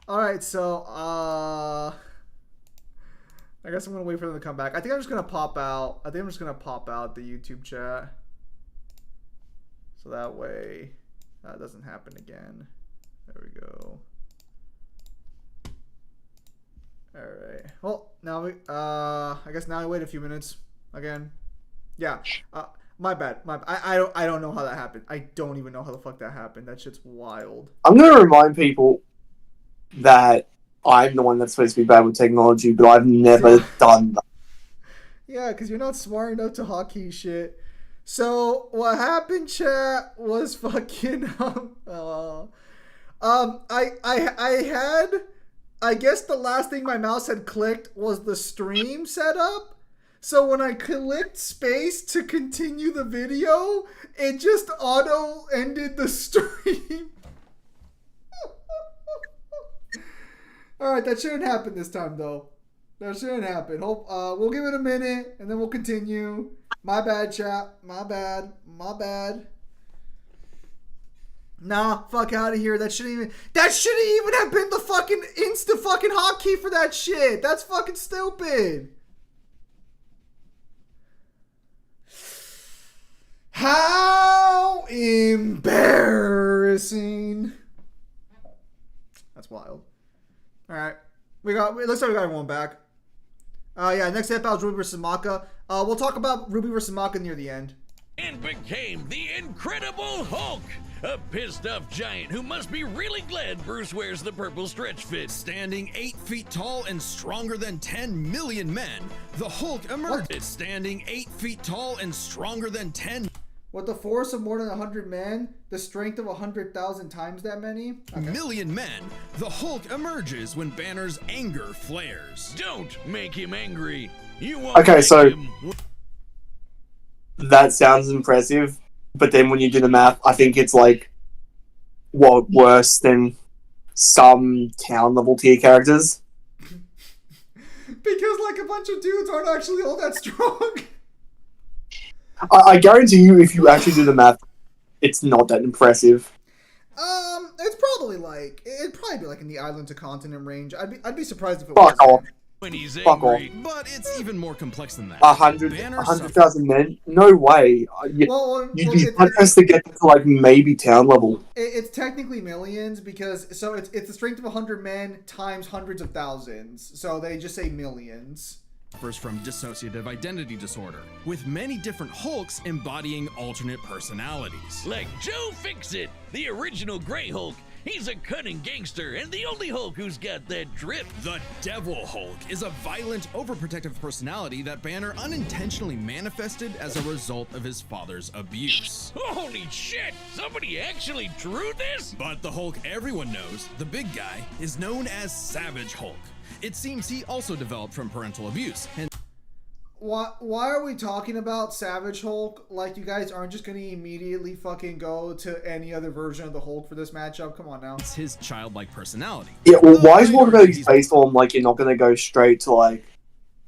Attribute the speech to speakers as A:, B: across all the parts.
A: All right, so I guess I'm gonna wait for them to come back. I think I'm just gonna pop out. I think I'm just gonna pop out the YouTube chat, so that way that doesn't happen again. There we go. All right. Well, now we I guess now I wait a few minutes again. Yeah. My bad. I don't know how that happened. I don't even know how the fuck that happened. That shit's wild.
B: I'm gonna remind people that I'm the one that's supposed to be bad with technology, but I've never done that.
A: Yeah, because you're not smart enough to hotkey shit. So what happened, chat, was fucking I guess the last thing my mouse had clicked was the stream setup. So when I clicked space to continue the video, it just auto ended the stream. Alright, that shouldn't happen this time though. That shouldn't happen. Hope we'll give it a minute and then we'll continue. My bad, chat. My bad. My bad. Nah, fuck out of here. That shouldn't even have been the fucking insta fucking hotkey for that shit. That's fucking stupid. How embarrassing. That's wild. Alright. Looks like we got one back. Yeah, next episode is Ruby vs. Maka. We'll talk about Ruby vs. Maka near the end.
C: And became the Incredible Hulk, a pissed-off giant who must be really glad Bruce wears the purple stretch fit.
D: Standing 8 feet tall and stronger than 10 million men, the Hulk emerged. Standing 8 feet tall and stronger than 10
A: With the force of more than 100 men, the strength of 100,000 times that many?
D: million men, the Hulk emerges when Banner's anger flares.
C: Don't make him angry. You won't
B: Okay,
C: make
B: so
C: him...
B: that sounds impressive, but then when you do the math, I think it's like, what, worse than some town level tier characters?
A: Because like a bunch of dudes aren't actually all that strong.
B: I guarantee you, if you actually do the math, it's not that impressive.
A: It's probably like it'd probably be like in the island to continent range. I'd be surprised if it
B: Fuck
A: was.
B: off.
C: When he's
B: Fuck
C: angry.
D: But it's even more complex than that.
B: 100,000 men? No way.
A: Well,
B: You has to get to like maybe town level.
A: it's technically millions because it's the strength of 100 men times hundreds of thousands. So they just say millions.
D: Suffers from dissociative identity disorder, with many different Hulks embodying alternate personalities.
C: Like Joe Fixit, the original Grey Hulk. He's a cunning gangster and the only Hulk who's got that drip.
D: The Devil Hulk is a violent, overprotective personality that Banner unintentionally manifested as a result of his father's abuse.
C: Holy shit! Somebody actually drew this?
D: But the Hulk everyone knows, the big guy, is known as Savage Hulk. It seems he also developed from parental abuse, and
A: Why are we talking about Savage Hulk like you guys aren't just going to immediately fucking go to any other version of the Hulk for this matchup? Come on now.
D: it's his childlike personality.
B: Yeah, well, why is Walker based on like you're not going to go straight to like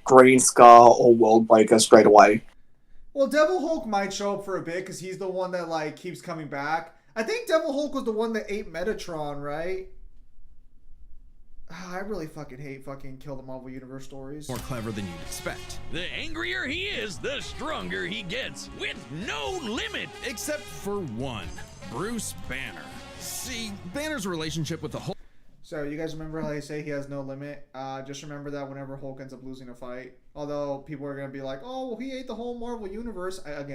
B: Green Scar or World Breaker straight away?
A: Well, Devil Hulk might show up for a bit because he's the one that like keeps coming back. I think Devil Hulk was the one that ate Metatron, right? I really fucking hate fucking Kill the Marvel Universe stories.
D: More clever than you'd expect.
C: The angrier he is, the stronger he gets, with no limit.
D: Except for one, Bruce Banner. See, Banner's relationship with the Hulk.
A: So you guys remember how they say he has no limit? Just remember that whenever Hulk ends up losing a fight. Although people are going to be like, oh, well, he ate the whole Marvel Universe. I really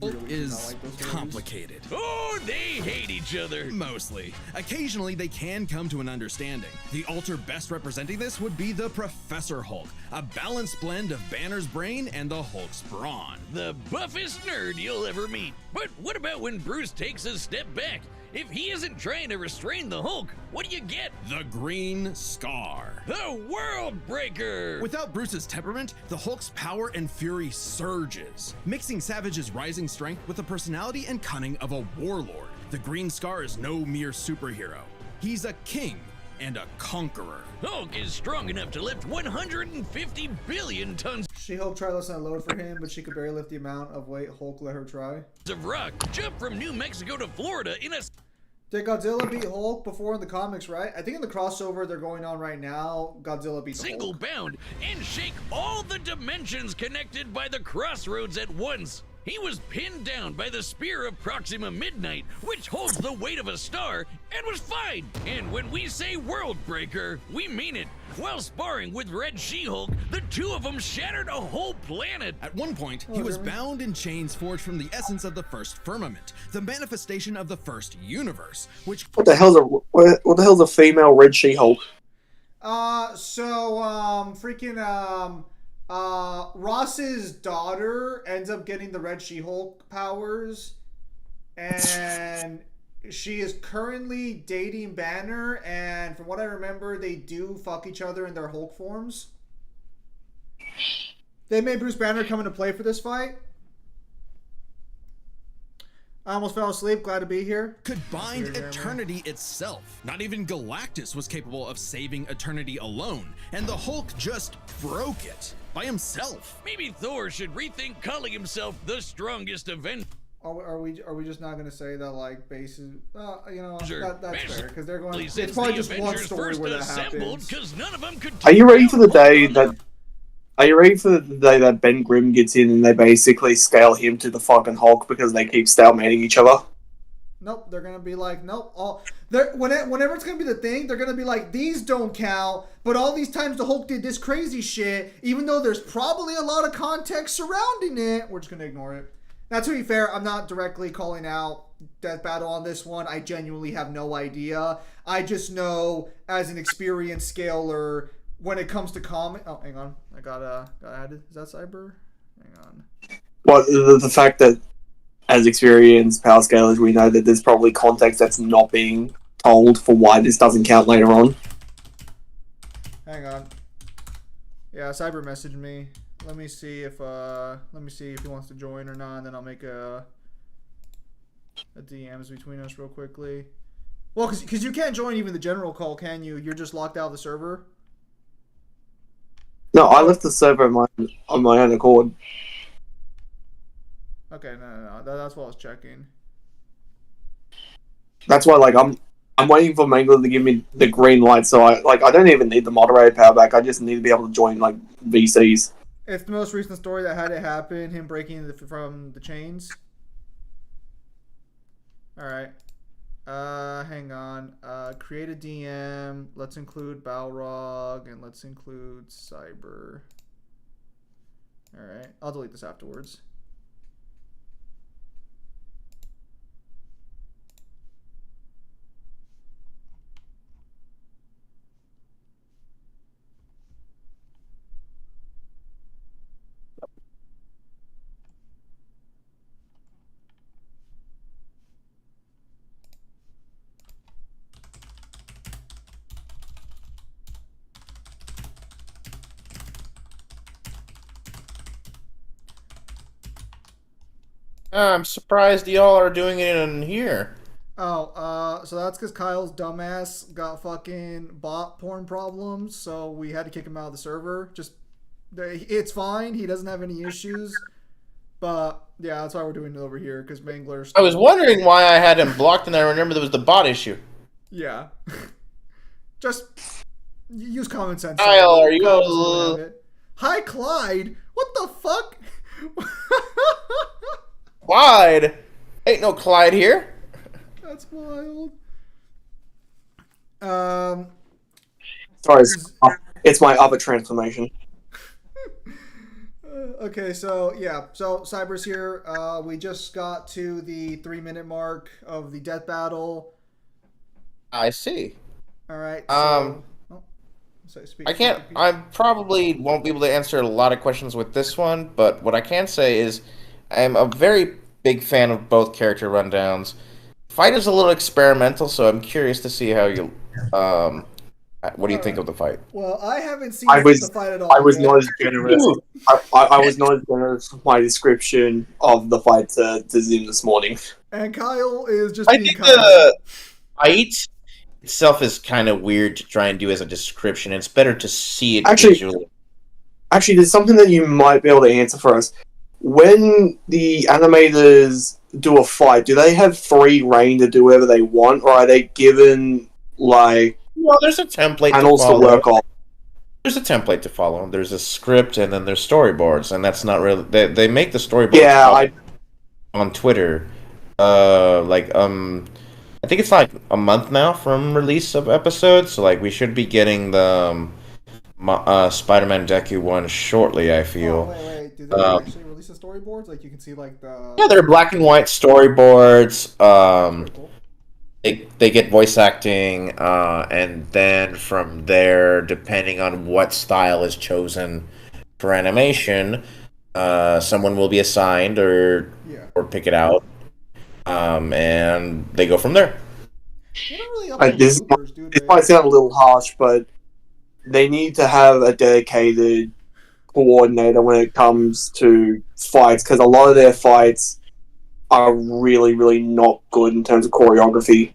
A: do not
D: is
A: like those stories.
D: complicated.
C: Oh, they hate each other.
D: Mostly. Occasionally, they can come to an understanding. The alter best representing this would be the Professor Hulk, a balanced blend of Banner's brain and the Hulk's brawn.
C: The buffest nerd you'll ever meet. But what about when Bruce takes a step back? If he isn't trying to restrain the Hulk, what do you get?
D: The Green Scar.
C: The World Breaker!
D: Without Bruce's temperament, the Hulk's power and fury surges, mixing Savage's rising strength with the personality and cunning of a warlord. The Green Scar is no mere superhero. He's a king and a conqueror.
C: Hulk is strong enough to lift 150 billion tons
A: She-Hulk tried less than a load for him, but she could barely lift the amount of weight Hulk let her try.
C: of rock, jump from New Mexico to Florida in a...
A: Did Godzilla beat Hulk before in the comics, right? I think in the crossover they're going on right now, Godzilla beats
C: Single
A: Hulk.
C: bound and shake all the dimensions connected by the crossroads at once. He was pinned down by the spear of Proxima Midnight, which holds the weight of a star, and was fine. And when we say world breaker, we mean it. While sparring with Red She-Hulk, the two of them shattered a whole planet.
D: At one point, he was bound in chains forged from the essence of the first firmament, the manifestation of the first universe, which
B: What the hell's a female Red She-Hulk?
A: Ross's daughter ends up getting the Red She-Hulk powers, and she is currently dating Banner, and from what I remember, they do fuck each other in their Hulk forms. They made Bruce Banner come into play for this fight. I almost fell asleep. Glad to be here.
D: could bind Eternity itself. Not even Galactus was capable of saving Eternity alone, and the Hulk just broke it by himself.
C: Maybe Thor should rethink calling himself the strongest Avenger.
A: Are we just not going to say that, like, bases? That's
C: Sure.
A: fair, because they're going.
C: Since
A: It's probably
C: the
A: just one
C: Avengers
A: story
C: first
A: where that
C: assembled,
A: happens.
C: because none of them could.
B: Are you ready for the day
C: take down
B: that? Are you ready for the day that Ben Grimm gets in and they basically scale him to the fucking Hulk because they keep stalemating each other?
A: Nope, they're gonna be like, nope. Whenever it's gonna be the thing, they're gonna be like, these don't count. But all these times the Hulk did this crazy shit, even though there's probably a lot of context surrounding it, we're just gonna ignore it. Now, to be fair, I'm not directly calling out Death Battle on this one. I genuinely have no idea. I just know, as an experienced scaler, when it comes to comic. Oh, hang on, I got added. Is that Cyber? Hang on.
B: Well, the fact that as experienced power scalers, we know that there's probably context that's not being told for why this doesn't count later on.
A: Hang on. Yeah, Cyber messaged me. Let me see if he wants to join or not, and then I'll make a DMs between us real quickly. Well, because you can't join even the general call, can you? You're just locked out of the server.
B: No, I left the server on my own accord.
A: Okay, no. That's what I was checking.
B: That's why, like, I'm waiting for Mangler to give me the green light. So I don't even need the moderator power back. I just need to be able to join like VCs.
A: It's the most recent story that had it happen. Him breaking from the chains. All right. Hang on. Create a DM. Let's include Balrog and let's include Cyber. All right. I'll delete this afterwards.
E: I'm surprised y'all are doing it in here.
A: Oh, so that's because Kyle's dumbass got fucking bot porn problems, so we had to kick him out of the server. It's fine. He doesn't have any issues. But, yeah, that's why we're doing it over here, because Mangler's...
E: I was wondering why I had him blocked, and I remember there was the bot issue.
A: Yeah. Just use common sense.
E: Kyle, are you...
A: Kyle doesn't have it. Hi, Clyde! What the fuck?
E: Clyde? Ain't no Clyde here.
A: That's wild.
B: Sorry, it's my other transformation.
A: Okay, so yeah, so Cyber's here. We just got to the 3-minute mark of the death battle.
E: I see.
A: All right.
E: I probably won't be able to answer a lot of questions with this one, but what I can say is I'm a very big fan of both character rundowns. Fight is a little experimental, so I'm curious to see how you. What do you think of the fight?
A: Well, I haven't seen
B: the
A: fight at all.
B: I was not as generous. I was not as generous with my description of the fight to Zim this morning.
A: And Kyle is just
E: I
A: being
E: think
A: kind.
E: the fight itself is kind of weird to try and do as a description. It's better to see it visually.
B: Actually, there's something that you might be able to answer for us. when the animators do a fight, do they have free reign to do whatever they want, or are they given like
E: Well, there's a template
B: panels
E: to
B: to
E: follow.
B: work off?
E: There's a template to follow. There's a script, and then there's storyboards, and that's not really. They make the storyboards.
B: Yeah,
E: on Twitter, I think it's like a month now from release of episodes, so like we should be getting the Spider-Man Deku one shortly. I
A: Oh,
E: feel.
A: wait. Do they actually release the storyboards? Like you can see like the.
E: Yeah, they're black and white storyboards.
A: Pretty cool.
E: They get voice acting, and then from there, depending on what style is chosen for animation, someone will be assigned or
A: Yeah.
E: pick it out, and they go from there.
A: They don't really
B: Like,
A: upload
B: this
A: YouTubers, do
B: This
A: they?
B: might sound a little harsh, but they need to have a dedicated coordinator when it comes to fights, because a lot of their fights are really, really not good in terms of choreography.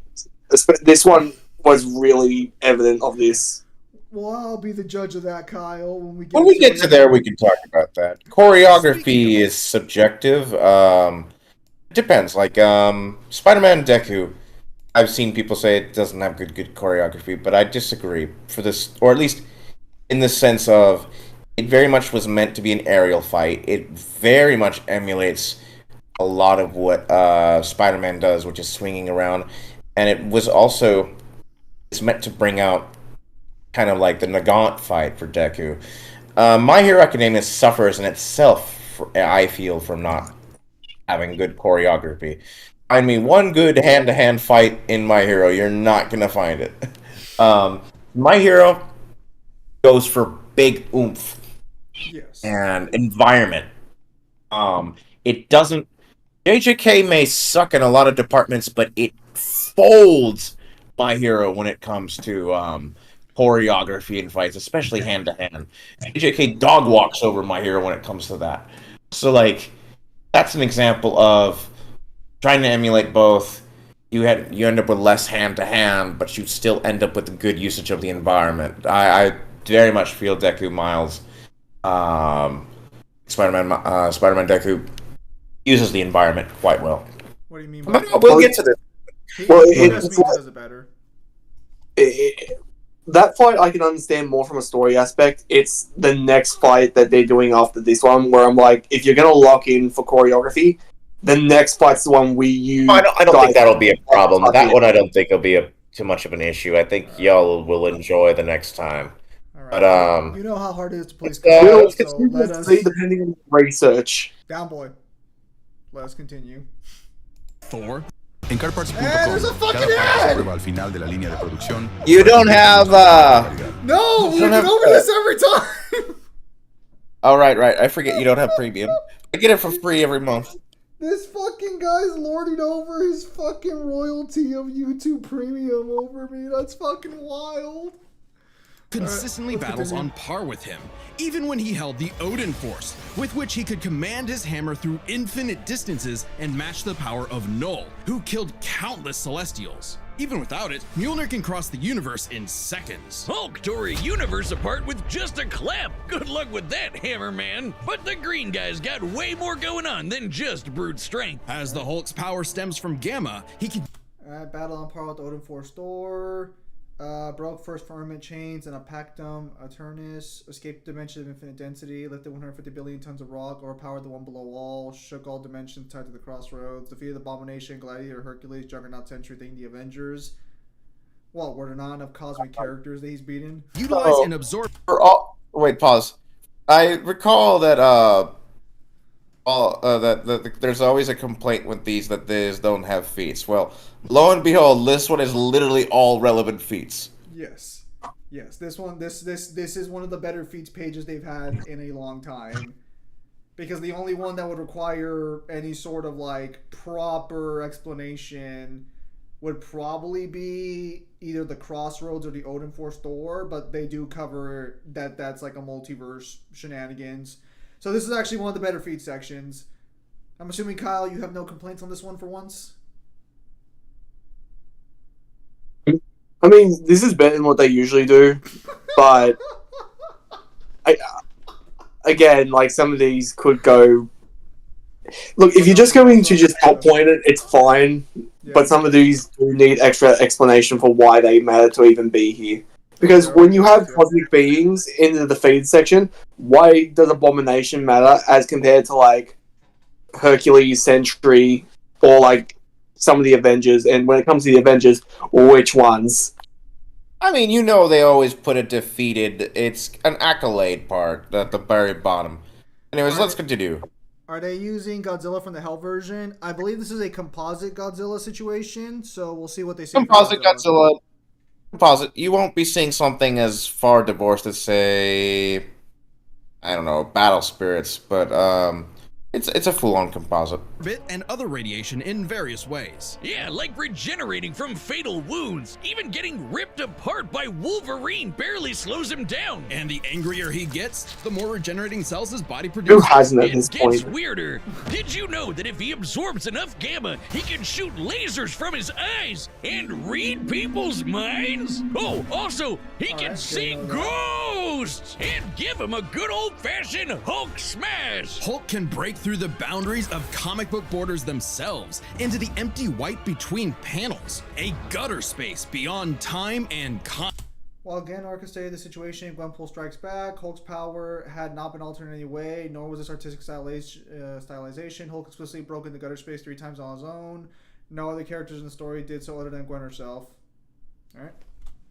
B: This one was really evident of this.
A: Well, I'll be the judge of that, Kyle.
E: When we get to there, we can talk about that. Choreography is subjective. It depends. Like Spider-Man Deku, I've seen people say it doesn't have good choreography, but I disagree. For this, or at least in the sense of, it very much was meant to be an aerial fight. It very much emulates a lot of what Spider-Man does, which is swinging around, and it was also it's meant to bring out kind of like the Nagant fight for Deku. My Hero Academia suffers in itself, I feel, from not having good choreography. Find me one good hand-to-hand fight in My Hero, you're not gonna find it. My Hero goes for big oomph
A: Yes.
E: and environment. It doesn't. JJK may suck in a lot of departments, but it folds My Hero when it comes to choreography and fights, especially hand to hand. JJK dog walks over My Hero when it comes to that. So like, that's an example of trying to emulate both. You end up with less hand to hand, but you still end up with a good usage of the environment. I very much feel Deku Miles, Spider-Man Deku uses the environment quite well.
A: What do you mean by
E: But we'll get to this.
B: Well,
A: he does
B: it's
A: mean
B: like-
A: does it better.
B: That fight I can understand more from a story aspect. It's the next fight that they're doing after this one where I'm like, if you're gonna lock in for choreography, the next fight's the one we use.
E: I don't think that'll be a problem. That one I don't think will be too much of an issue. I think y'all will enjoy the next time.
A: All right.
E: But
A: You know how hard it is to play
E: it's,
A: Skyrim,
E: it's
A: so let us
B: depending on the research.
A: down, boy. Let us continue.
D: Thor.
F: En carparts.com,
A: there's a fucking
F: cada parte
A: ad!
F: se prueba al final de la línea de producción.
E: You don't have
A: No, we
E: don't
A: get
E: have
A: over
E: to-
A: this every time.
E: Oh right. I forget you don't have premium. I get it for free every month.
A: This fucking guy's lording over his fucking royalty of YouTube Premium over me. That's fucking wild.
D: Consistently
A: let's
D: battles
A: continue.
D: on par with him, even when he held the Odin Force, with which he could command his hammer through infinite distances and match the power of Null, who killed countless Celestials. Even without it, Mjolnir can cross the universe in seconds.
C: Hulk tore a universe apart with just a clap. Good luck with that, Hammerman. But the green guy's got way more going on than just brute strength.
D: As the Hulk's power stems from Gamma, he can
A: Battle on par with Odin Force Thor. Broke first firmament chains and a Pactum, Eternus, escaped the dimension of infinite density, lifted 150 billion tons of rock, overpowered the one below all, shook all dimensions tied to the crossroads, defeated the Abomination, Gladiator, Hercules, Juggernaut, Sentry, Thing, the Avengers. What, were there not enough cosmic characters that he's beaten?
D: utilize and absorb
E: Wait, pause. I recall that there's always a complaint with these that these don't have feats. Well, lo and behold, this one is literally all relevant feats.
A: Yes. Yes, this is one of the better feats pages they've had in a long time. Because the only one that would require any sort of like proper explanation would probably be either the Crossroads or the Odin Force Thor, but they do cover that's like a multiverse shenanigans. So this is actually one of the better feat sections. I'm assuming, Kyle, you have no complaints on this one for once?
B: I mean, this is better than what they usually do, but again, like some of these could go Look, if you're just going to just top point it, it's fine.
A: Yeah.
B: But some of these do need extra explanation for why they matter to even be here. Because when you have cosmic beings in the defeated section, why does Abomination matter as compared to, like, Hercules, Sentry, or, like, some of the Avengers? And when it comes to the Avengers, which ones?
E: I mean, you know they always put it defeated. It's an accolade part at the very bottom. Anyways, let's continue.
A: Are they using Godzilla from the Hell version? I believe this is a composite Godzilla situation, so we'll see what they say.
E: Composite Godzilla. Composite. You won't be seeing something as far divorced as, say, I don't know, Battle Spirits, but it's a full-on composite.
D: Bit and other radiation in various ways.
C: Yeah, like regenerating from fatal wounds. Even getting ripped apart by Wolverine barely slows him down.
D: And the angrier he gets, the more regenerating cells his body
B: Who
D: produces.
B: hasn't at
C: It
B: this
C: gets
B: point?
C: weirder. Did you know that if he absorbs enough gamma, he can shoot lasers from his eyes and read people's minds? Oh, also, he can see ghosts and give him a good old-fashioned Hulk smash.
D: Hulk can break through the boundaries of comic book borders themselves into the empty white between panels, a gutter space beyond time and
A: While again orchestrated the situation, Gwenpool strikes back. Hulk's power had not been altered in any way, nor was this artistic stylization. Hulk explicitly broke into gutter space 3 times on his own. No other characters in the story did so other than Gwen herself. Alright.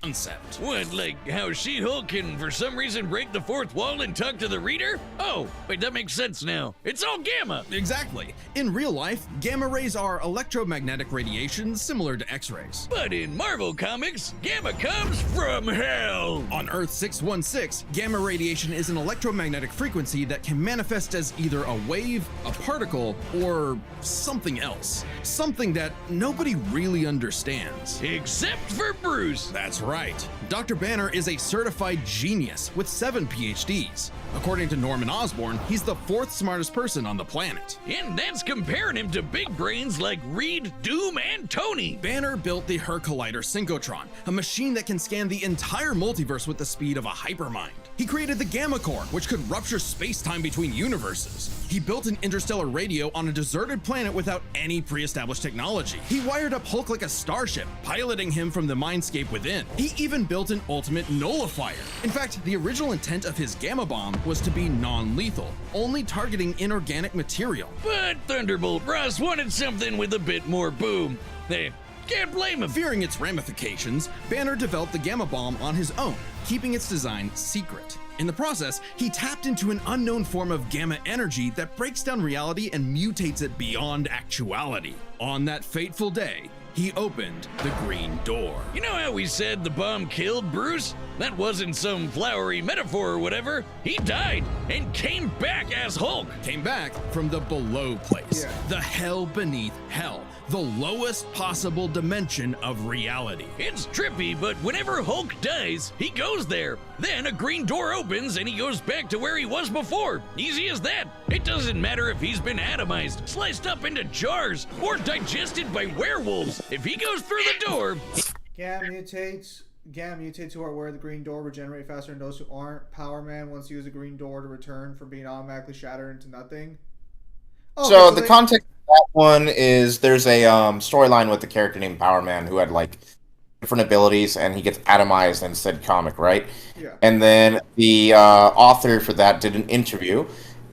D: concept.
C: What, like how She-Hulk can for some reason break the fourth wall and talk to the reader? Oh, wait, that makes sense now. It's all gamma.
D: Exactly. In real life, gamma rays are electromagnetic radiation similar to X-rays.
C: But in Marvel Comics, gamma comes from hell.
D: On Earth 616, gamma radiation is an electromagnetic frequency that can manifest as either a wave, a particle, or something else. Something that nobody really understands.
C: Except for Bruce.
D: That's right. Dr. Banner is a certified genius with 7 PhDs. According to Norman Osborn, he's the 4th smartest person on the planet.
C: And that's comparing him to big brains like Reed, Doom, and Tony.
D: Banner built the Her Collider Synchrotron, a machine that can scan the entire multiverse with the speed of a hypermind. He created the Gamma Core, which could rupture space-time between universes. He built an interstellar radio on a deserted planet without any pre-established technology. He wired up Hulk like a starship, piloting him from the mindscape within. He even built an ultimate nullifier. In fact, the original intent of his Gamma Bomb was to be non-lethal, only targeting inorganic material.
C: But Thunderbolt Ross wanted something with a bit more boom. They can't blame him.
D: Fearing its ramifications, Banner developed the Gamma Bomb on his own, keeping its design secret. In the process, he tapped into an unknown form of gamma energy that breaks down reality and mutates it beyond actuality. On that fateful day, he opened the Green Door.
C: You know how we said the bomb killed Bruce? That wasn't some flowery metaphor or whatever. He died and came back as Hulk.
D: Came back from the below place, the hell beneath hell, the lowest possible dimension of reality.
C: It's trippy, but whenever Hulk dies, he goes there. Then a green door opens and he goes back to where he was before. Easy as that. It doesn't matter if he's been atomized, sliced up into jars, or digested by werewolves. If he goes through the door...
A: Gamma mutates who are aware of the green door regenerate faster than those who aren't. Power Man wants to use the green door to return from being automatically shattered into nothing. Oh,
E: So the context of that one is there's a storyline with the character named Power Man who had like different abilities, and he gets atomized in said comic, right?
A: Yeah.
E: And then the author for that did an interview,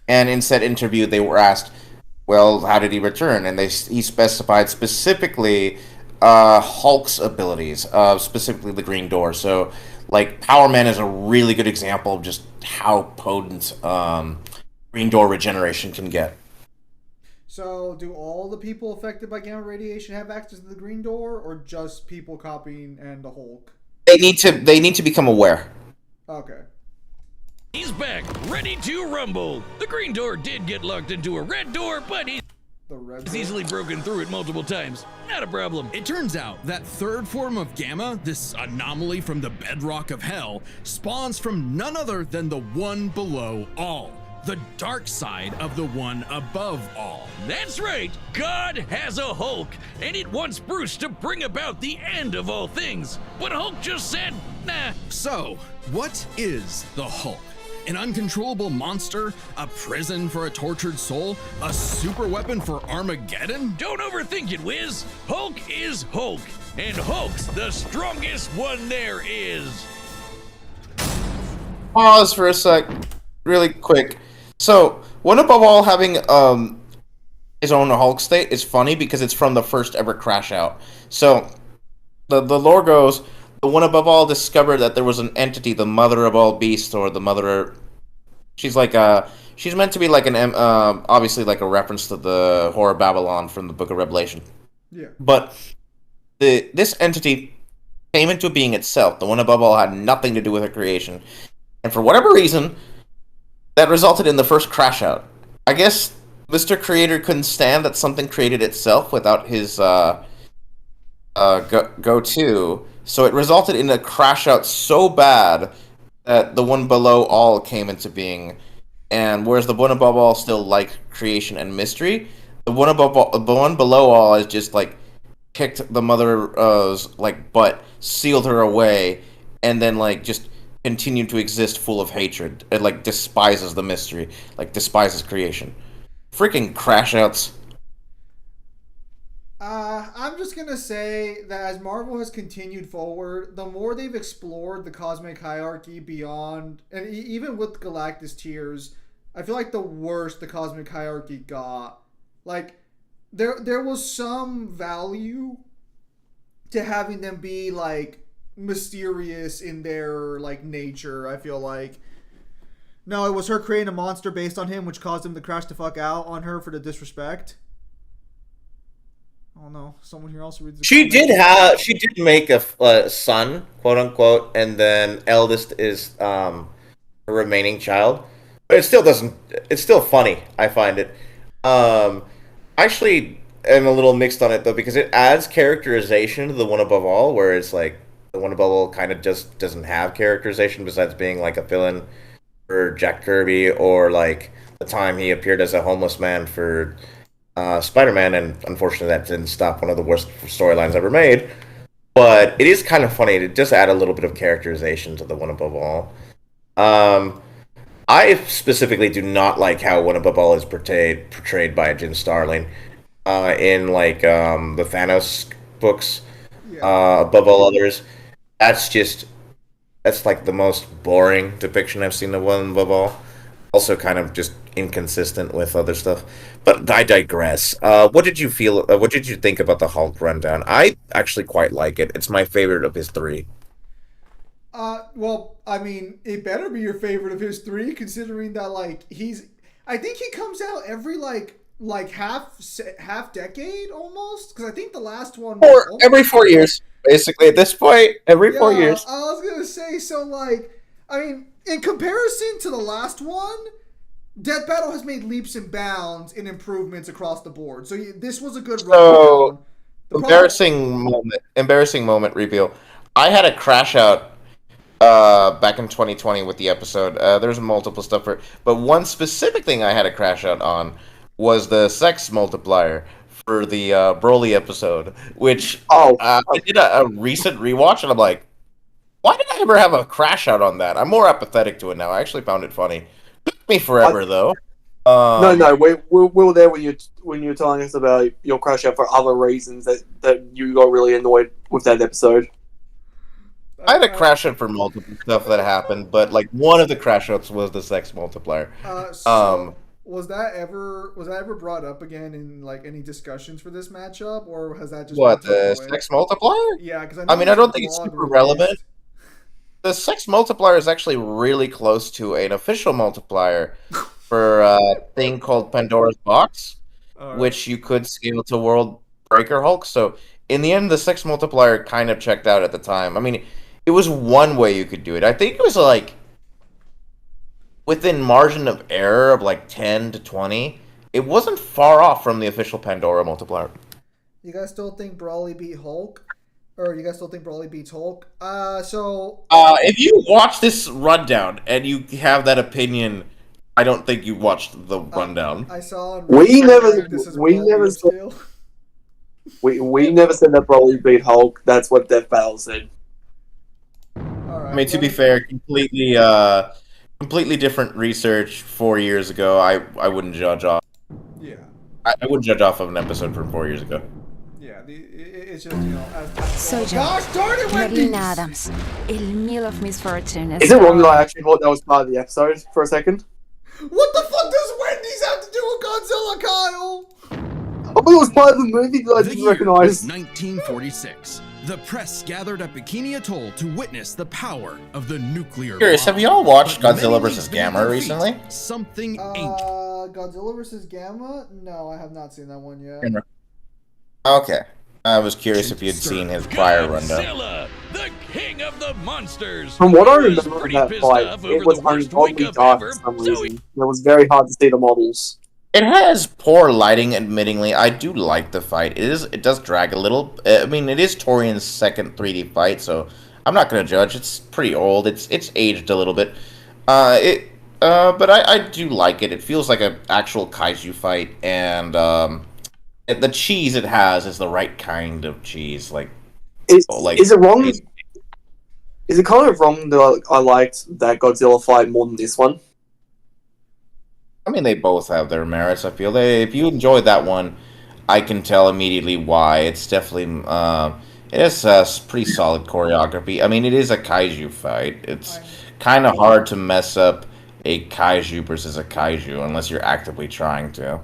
E: and in said interview they were asked, well, how did he return? And he specified specifically Hulk's abilities, specifically the Green Door. So, like, Power Man is a really good example of just how potent Green Door regeneration can get.
A: So, do all the people affected by gamma radiation have access to the green door, or just people copying and the Hulk?
E: They need to become aware.
A: Okay.
C: He's back, ready to rumble. The green door did get locked into a red door, but he's easily broken through it multiple times. Not a problem.
D: It turns out that third form of gamma, this anomaly from the bedrock of hell, spawns from none other than the one below all. The dark side of the one above all.
C: That's right, God has a Hulk, and it wants Bruce to bring about the end of all things. But Hulk just said, nah.
D: So, what is the Hulk? An uncontrollable monster? A prison for a tortured soul? A super weapon for Armageddon?
C: Don't overthink it, Wiz. Hulk is Hulk, and Hulk's the strongest one there is.
E: Pause for a sec, really quick. So, One Above All having his own Hulk state is funny because it's from the first ever Crash Out. So, the lore goes, the One Above All discovered that there was an entity, the Mother of All Beasts, or the Mother. She's like she's meant to be like obviously like a reference to the Whore of Babylon from the Book of Revelation.
A: Yeah.
E: But this entity came into being itself. The One Above All had nothing to do with her creation. And for whatever reason, that resulted in the first Crash Out. I guess Mr. Creator couldn't stand that something created itself without his go-to, so it resulted in a Crash Out so bad that the One Below All came into being. And whereas the One Above All still like creation and mystery, the One Below All is just like kicked the mother's like butt, sealed her away, and then like just continued to exist full of hatred. It like despises the mystery, like despises creation. Freaking Crash Outs.
A: I'm just gonna say that as Marvel has continued forward, the more they've explored the cosmic hierarchy beyond, and even with Galactus tiers, I feel like the worse the cosmic hierarchy got. Like, there was some value to having them be like mysterious in their like nature. I feel like no, it was her creating a monster based on him, which caused him to crash the fuck out on her for the disrespect. Oh no, someone here also reads the
G: She
A: comments.
G: did make a son, quote unquote, and then eldest is her remaining child. But it still doesn't. It's still funny. I find it. Actually, I'm a little mixed on it though because it adds characterization to the One Above All, where it's like the One Above All kind of just doesn't have characterization besides being like a villain for Jack Kirby or like the time he appeared as a homeless man for Spider-Man, and unfortunately that didn't stop one of the worst storylines ever made. But it is kind of funny to just add a little bit of characterization to the One Above All. I specifically do not like how One Above All is portrayed by Jim Starlin in like the Thanos books. Above all others, that's like the most boring depiction I've seen of One Above All. Also, kind of just inconsistent with other stuff. But I digress. What did you feel? What did you think about the Hulk rundown? I actually quite like it. It's my favorite of his three.
A: Well, I mean, it better be your favorite of his three, considering that like I think he comes out every like half decade almost, because I think the last one was
E: Every 4 years, basically. At this point, every 4 years.
A: I was gonna say, so like, I mean, in comparison to the last one, Death Battle has made leaps and bounds in improvements across the board. So this was a good
E: So,
A: run.
E: embarrassing moment reveal. I had a Crash Out back in 2020 with the episode. There's multiple stuff but one specific thing I had a Crash Out on was the sex multiplier for the Broly episode, which I did a recent rewatch, and I'm like, why did I ever have a Crash Out on that? I'm more apathetic to it now. I actually found it funny. Took me forever, though.
B: No, we were there when you were telling us about your Crash Out for other reasons that you got really annoyed with that episode.
E: I had a Crash Out for multiple stuff that happened, but like one of the Crash Outs was the sex multiplier.
A: Was that ever brought up again in like any discussions for this matchup, or has that just
E: What,
A: been taken
E: the
A: away?
E: sex multiplier?
A: Yeah, because
E: I mean, I don't think it's super relevant. The sex multiplier is actually really close to an official multiplier for a thing called Pandora's Box, which you could scale to World Breaker Hulk. So in the end, the sex multiplier kind of checked out at the time. I mean, it was one way you could do it. I think it was like within margin of error of like 10 to 20. It wasn't far off from the official Pandora multiplier.
A: You guys still think Brawly beat Hulk? Or you guys still think Brawly beats Hulk?
E: If you watch this rundown and you have that opinion, I don't think you watched the rundown.
A: I saw.
B: We never
A: said
B: that Broly beat Hulk. That's what Death Battle said.
A: All right,
E: I mean, to be fair, completely completely different research 4 years ago. I wouldn't judge off.
A: Yeah.
E: I wouldn't judge off of an episode from 4 years ago.
A: Yeah, it's just, you know, as
H: So,
A: oh, gosh darn it, Wendy's!
H: Merlin Adams, El Meal of Misfortune.
B: Is it wrong that I actually thought that was part of the episode for a second?
A: What the fuck does Wendy's have to do with Godzilla, Kyle?
B: I thought it was part of the movie that I
D: The
B: didn't
D: year was
B: recognize.
D: 1946. The press gathered at Bikini Atoll to witness the power of the nuclear
E: Curious,
D: bomb.
E: have y'all watched
D: But
E: Godzilla
D: many
E: vs.
D: weeks beneath
E: Gamma
D: their feet,
E: recently?
D: Something ancient.
A: Godzilla vs. Gamma? No, I have not seen that one yet.
E: Okay. I was curious if you'd seen his prior rundown.
C: Godzilla, the king of the monsters.
B: From what I
C: He was
B: remember of
C: pretty
B: that
C: pissed
B: fight,
C: off
B: it
C: over
B: was
C: the worst
B: ungodly
C: wake-up
B: dark
C: ever,
B: for some
C: so he
B: reason. It was very hard to see the models.
E: It has poor lighting, admittingly. I do like the fight. It does drag a little. I mean, it is Torian's second 3D fight, so I'm not going to judge. It's pretty old. It's aged a little bit. But I do like it. It feels like an actual kaiju fight, and the cheese it has is the right kind of cheese.
B: Is it wrong? Is it kind of wrong that I liked that Godzilla fight more than this one?
E: I mean, they both have their merits. I feel if you enjoyed that one, I can tell immediately why. It's definitely it has pretty solid choreography. I mean, it is a kaiju fight. It's kind of hard to mess up a kaiju versus a kaiju unless you're actively trying to.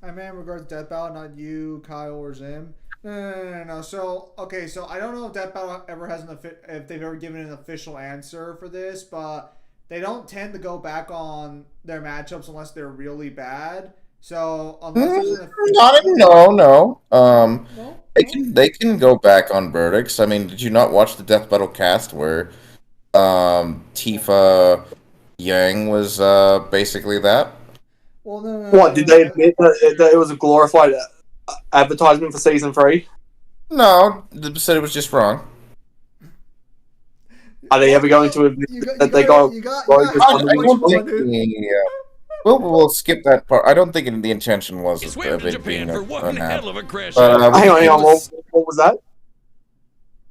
A: Hi, man. Regards Death Battle, not you, Kyle, or Zim. No. So, okay, so I don't know if Death Battle ever has if they've ever given an official answer for this, but they don't tend to go back on their matchups unless they're really bad. So unless there's an
E: No.
A: no?
E: They can go back on verdicts. I mean, did you not watch the Death Battle cast where Tifa Yang was basically that?
A: Well, no.
B: What, did they admit that it was a glorified advertisement for season 3?
E: No, they said it was just wrong.
B: Are they ever going to admit that they got
E: We'll skip that part. I don't think the intention was
C: He
E: of
C: swam to
E: it
C: Japan
E: being
C: for one hell of a crash.
E: But,
B: Hang on, what was that?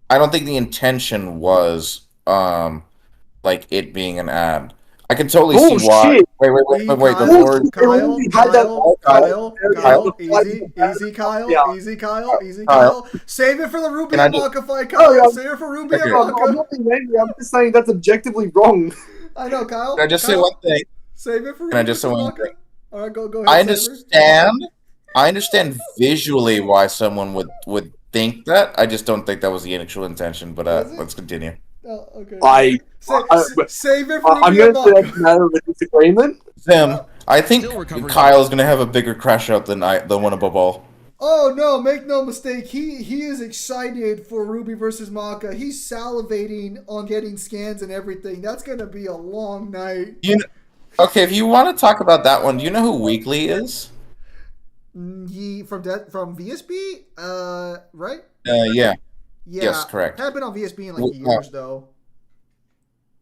E: I don't think the intention was like it being an ad. I can totally see why.
B: Shit.
E: Wait. The Lord.
A: Kyle, easy, Kyle. Save it for the Ruby and Maka fight, Kyle. Save it for Ruby and
B: I'm
A: Maka.
B: not being angry, I'm just saying that's objectively wrong.
A: I know, Kyle.
E: Can I just say
A: Kyle,
E: one thing?
A: Save it for Ruby
E: Can I just say
A: and
E: one
A: Maka.
E: thing?
A: All right, go ahead.
E: I
A: Saber.
E: understand visually why someone would think that. I just don't think that was the actual intention. But let's continue.
A: Oh, okay. Save it for
B: I'm
A: Ruby and
B: going to say
A: Maka.
B: that's a matter of a disagreement.
E: Them. I think
D: Still recovering.
E: Kyle is gonna have a bigger crash out than the one above all.
A: Oh no, make no mistake. He is excited for Ruby versus Maka. He's salivating on getting scans and everything. That's gonna be a long night.
E: Okay, if you want to talk about that one, do you know who Weekly is?
A: He from VSB, right?
E: Yeah.
A: Yeah.
E: Yes, correct.
A: I've been on VSB in like years though.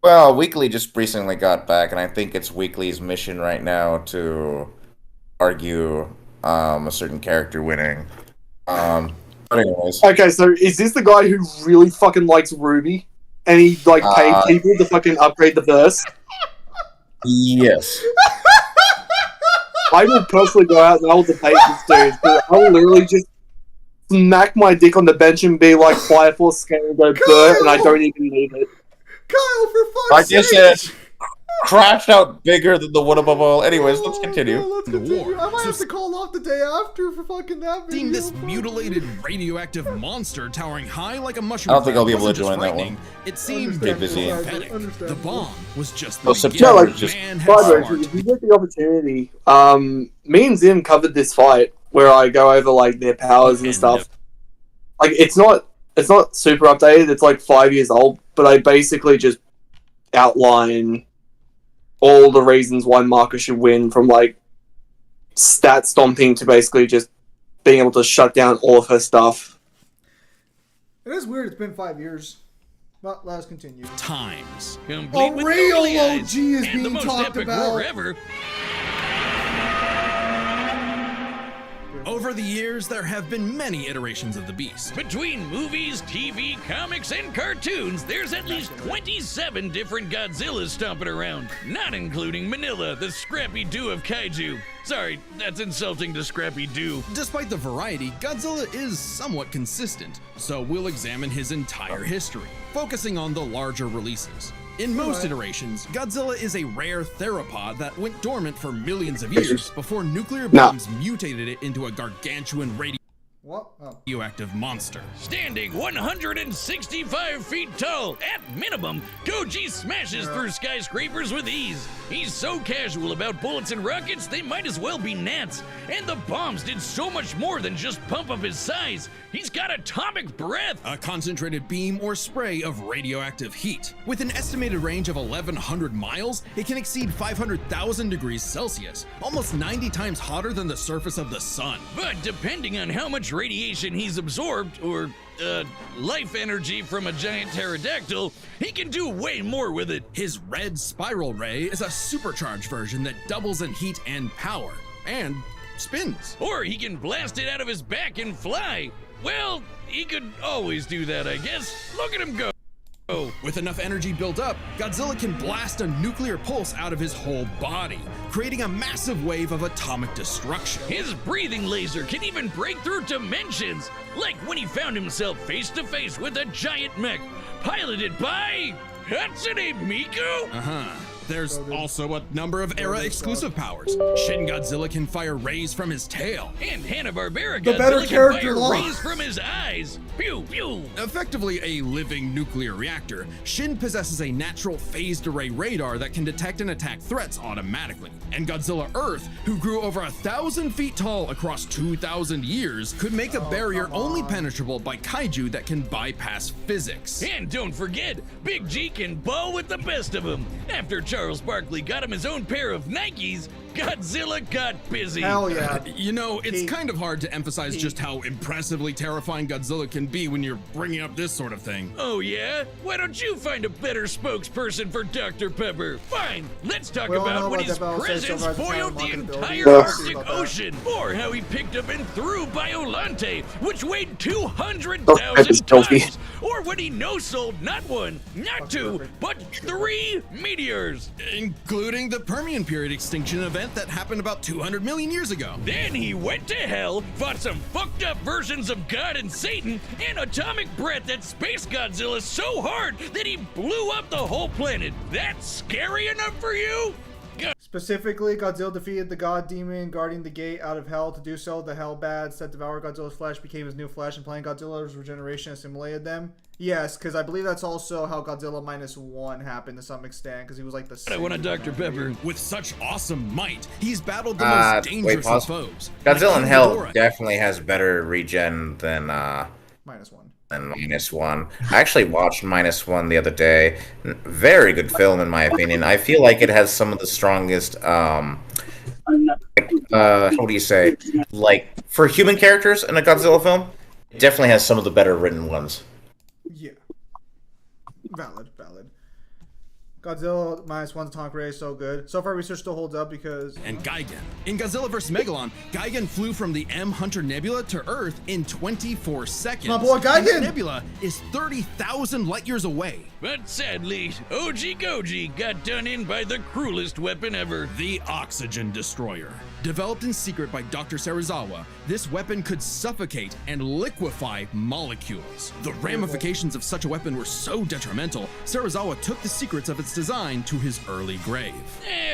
E: Well, Weekly just recently got back, and I think it's Weekly's mission right now to argue a certain character winning. But anyways,
B: Okay, so is this the guy who really fucking likes Ruby? And he, like, paid people to fucking upgrade the verse?
E: yes.
B: I will personally go out and I will debate this dude, because I will literally just smack my dick on the bench and be like, Fire Force scan and go burr, and I don't even need it.
A: Kyle, for
E: I
A: fuck's
E: just
A: sake!
E: said crashed out bigger than the one above all. Anyways, let's continue.
A: Let's
D: The
A: continue.
D: war.
A: I might
D: So-
A: have to call off the day after for fucking that video.
D: Seeing this mutilated radioactive monster towering high like a mushroom.
E: I don't think I'll be able to
D: wasn't just
E: join that
D: frightening,
E: one.
D: It seemed
B: Understand,
D: busy and
B: understand,
D: pathetic.
B: understand.
D: The bomb was just
E: Oh,
D: the
E: September
D: beginning.
E: just-
D: Man had
B: By the way,
D: smart.
B: if you get the opportunity, me and Zim covered this fight where I go over like their powers and stuff. Like it's not super updated. It's like 5 years old, but I basically just outline all the reasons why Marcus should win, from like stat stomping to basically just being able to shut down all of her stuff.
A: It is weird. It's been 5 years. But let us continue.
D: Times.
C: Complete with
A: real
C: googly eyes
A: OG is
C: and the
A: being
C: most
A: talked
C: epic
A: about.
C: roar ever.
D: Over the years, there have been many iterations of the beast.
C: Between movies, TV, comics, and cartoons, there's at least 27 different Godzillas stomping around, not including Manila, the Scrappy Doo of kaiju. Sorry, that's insulting to Scrappy Doo.
D: Despite the variety, Godzilla is somewhat consistent, so we'll examine his entire history, focusing on the larger releases. In most iterations, Godzilla is a rare theropod that went dormant for millions of years before nuclear bombs mutated it into a gargantuan
A: What? Oh.
D: radioactive monster.
C: Standing 165 feet tall, at minimum, Goji smashes through skyscrapers with ease. He's so casual about bullets and rockets, they might as well be gnats. And the bombs did so much more than just pump up his size. He's got atomic breath.
D: A concentrated beam or spray of radioactive heat. With an estimated range of 1,100 miles, it can exceed 500,000 degrees Celsius, almost 90 times hotter than the surface of the sun.
C: But depending on how much radiation he's absorbed, or life energy from a giant pterodactyl, he can do way more with it.
D: His red spiral ray is a supercharged version that doubles in heat and power, and spins.
C: Or he can blast it out of his back and fly. Well, he could always do that, I guess. Look at him go.
D: With enough energy built up, Godzilla can blast a nuclear pulse out of his whole body, creating a massive wave of atomic destruction.
C: His breathing laser can even break through dimensions, like when he found himself face to face with a giant mech piloted by Hatsune Miku.
D: There's also a number of era-exclusive powers. Shin Godzilla can fire rays from his tail.
C: And Hanna-Barbera
A: The better
C: Godzilla
A: character
C: can fire
A: law.
C: rays from his eyes. Pew, pew.
D: Effectively a living nuclear reactor, Shin possesses a natural phased array radar that can detect and attack threats automatically. And Godzilla Earth, who grew over 1,000 feet tall across 2,000 years, could make a barrier only penetrable by kaiju that can bypass physics.
C: And don't forget, Big G can ball with the best of them. After Charles Barkley got him his own pair of Nikes, Godzilla got busy.
A: Hell yeah.
D: You know, it's
A: Pete.
D: kind of hard to emphasize just how impressively terrifying Godzilla can be when you're bringing up this sort of thing.
C: Oh yeah? Why don't you find a better spokesperson for Dr. Pepper? Fine, let's talk
A: We all know
C: about when
A: about
C: his
A: that Bell says
C: presence
A: so far,
C: foiled
A: it's
C: the
A: kind of
C: entire
A: marketability.
C: Arctic
A: About that.
C: Ocean, or how he picked up and threw Biolante, which weighed
B: Pepper's
C: 200,000
B: filthy.
C: tons, or when he no-sold not one, not two, but 3 meteors.
D: Including the Permian period extinction event that happened about 200 million years ago.
C: Then he went to hell, fought some fucked up versions of God and Satan, and atomic breath at Space Godzilla so hard that he blew up the whole planet. That's scary enough for you?
A: Specifically, Godzilla defeated the god demon guarding the gate out of hell. To do so, the Hellbats that devoured Godzilla's flesh became his new flesh, and playing Godzilla's regeneration assimilated them. Yes, because I believe that's also how Godzilla -1 happened to some extent, because he was like the
C: I want a Dr. Pepper.
D: With such awesome might, he's battled the
G: Wait,
D: most dangerous of
G: pause.
D: foes.
G: Godzilla
D: Like
G: in Hell
D: Ghidorah.
G: definitely has better regen than
A: -1.
G: -1. I actually watched -1 the other day. Very good film in my opinion. I feel like it has some of the strongest what do you say? Like for human characters in a Godzilla film, it definitely has some of the better written ones.
A: Yeah. Valid. Godzilla -1's atomic ray is so good. So far, research still holds up because...
D: And Gigan. In Godzilla vs. Megalon, Gigan flew from the M Hunter Nebula to Earth in 24 seconds.
A: My boy
D: And
A: Gigan!
D: the nebula is 30,000 light years away.
C: But sadly, OG Goji got done in by the cruelest weapon ever.
D: The Oxygen Destroyer. Developed in secret by Dr. Serizawa, this weapon could suffocate and liquefy molecules. The ramifications of such a weapon were so detrimental, Serizawa took the secrets of its design to his early grave.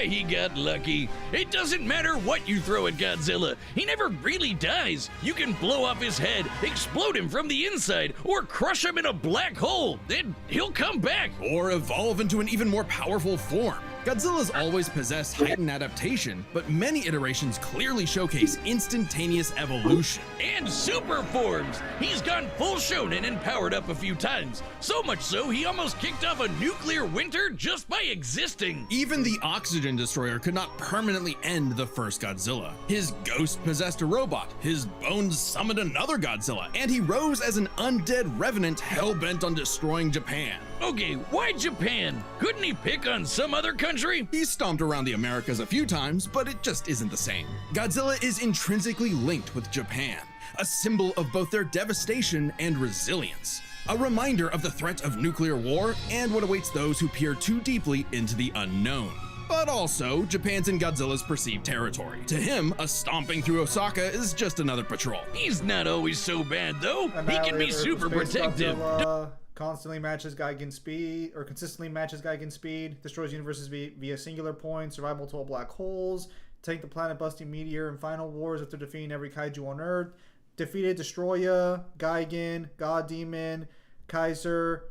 C: He got lucky. It doesn't matter what you throw at Godzilla. He never really dies. You can blow off his head, explode him from the inside, or crush him in a black hole. Then he'll come back.
D: Or evolve into an even more powerful form. Godzilla's always possessed heightened adaptation, but many iterations clearly showcase instantaneous evolution.
C: And super forms. He's gone full shonen and powered up a few times. So much so, he almost kicked off a nuclear winter just by existing.
D: Even the Oxygen Destroyer could not permanently end the first Godzilla. His ghost possessed a robot, his bones summoned another Godzilla, and he rose as an undead revenant hell-bent on destroying Japan.
C: Okay, why Japan? Couldn't he pick on some other country?
D: He's stomped around the Americas a few times, but it just isn't the same. Godzilla is intrinsically linked with Japan, a symbol of both their devastation and resilience. A reminder of the threat of nuclear war and what awaits those who peer too deeply into the unknown. But also, Japan's in Godzilla's perceived territory. To him, a stomping through Osaka is just another patrol.
C: He's not always so bad, though. He can be
A: Annihilator,
C: super
A: Space
C: protective.
A: Godzilla constantly matches Gigan speed, or consistently matches Gigan speed, destroys universes via singular points, survive multiple black holes, take the planet-busting meteor in Final Wars after defeating every kaiju on Earth, defeated Destroya, Gigan, God Demon, Kaiser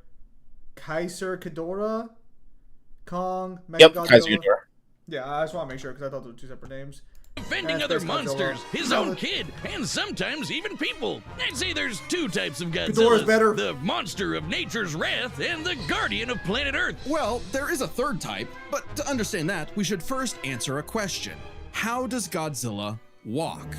A: Ghidorah, Kong,
E: Yep,
A: Mechagodzilla.
E: Kaiser Ghidorah.
A: Yeah, I just want to make sure because I thought those were two separate names.
C: Defending
A: And
C: other
A: Space Godzilla.
C: monsters, his own kid, and sometimes even people. I'd say there's two types of
A: Ghidorah's
C: Godzillas.
A: better.
C: The monster of nature's wrath and the guardian of planet Earth.
D: Well, there is a third type, but to understand that, we should first answer a question. How does Godzilla walk?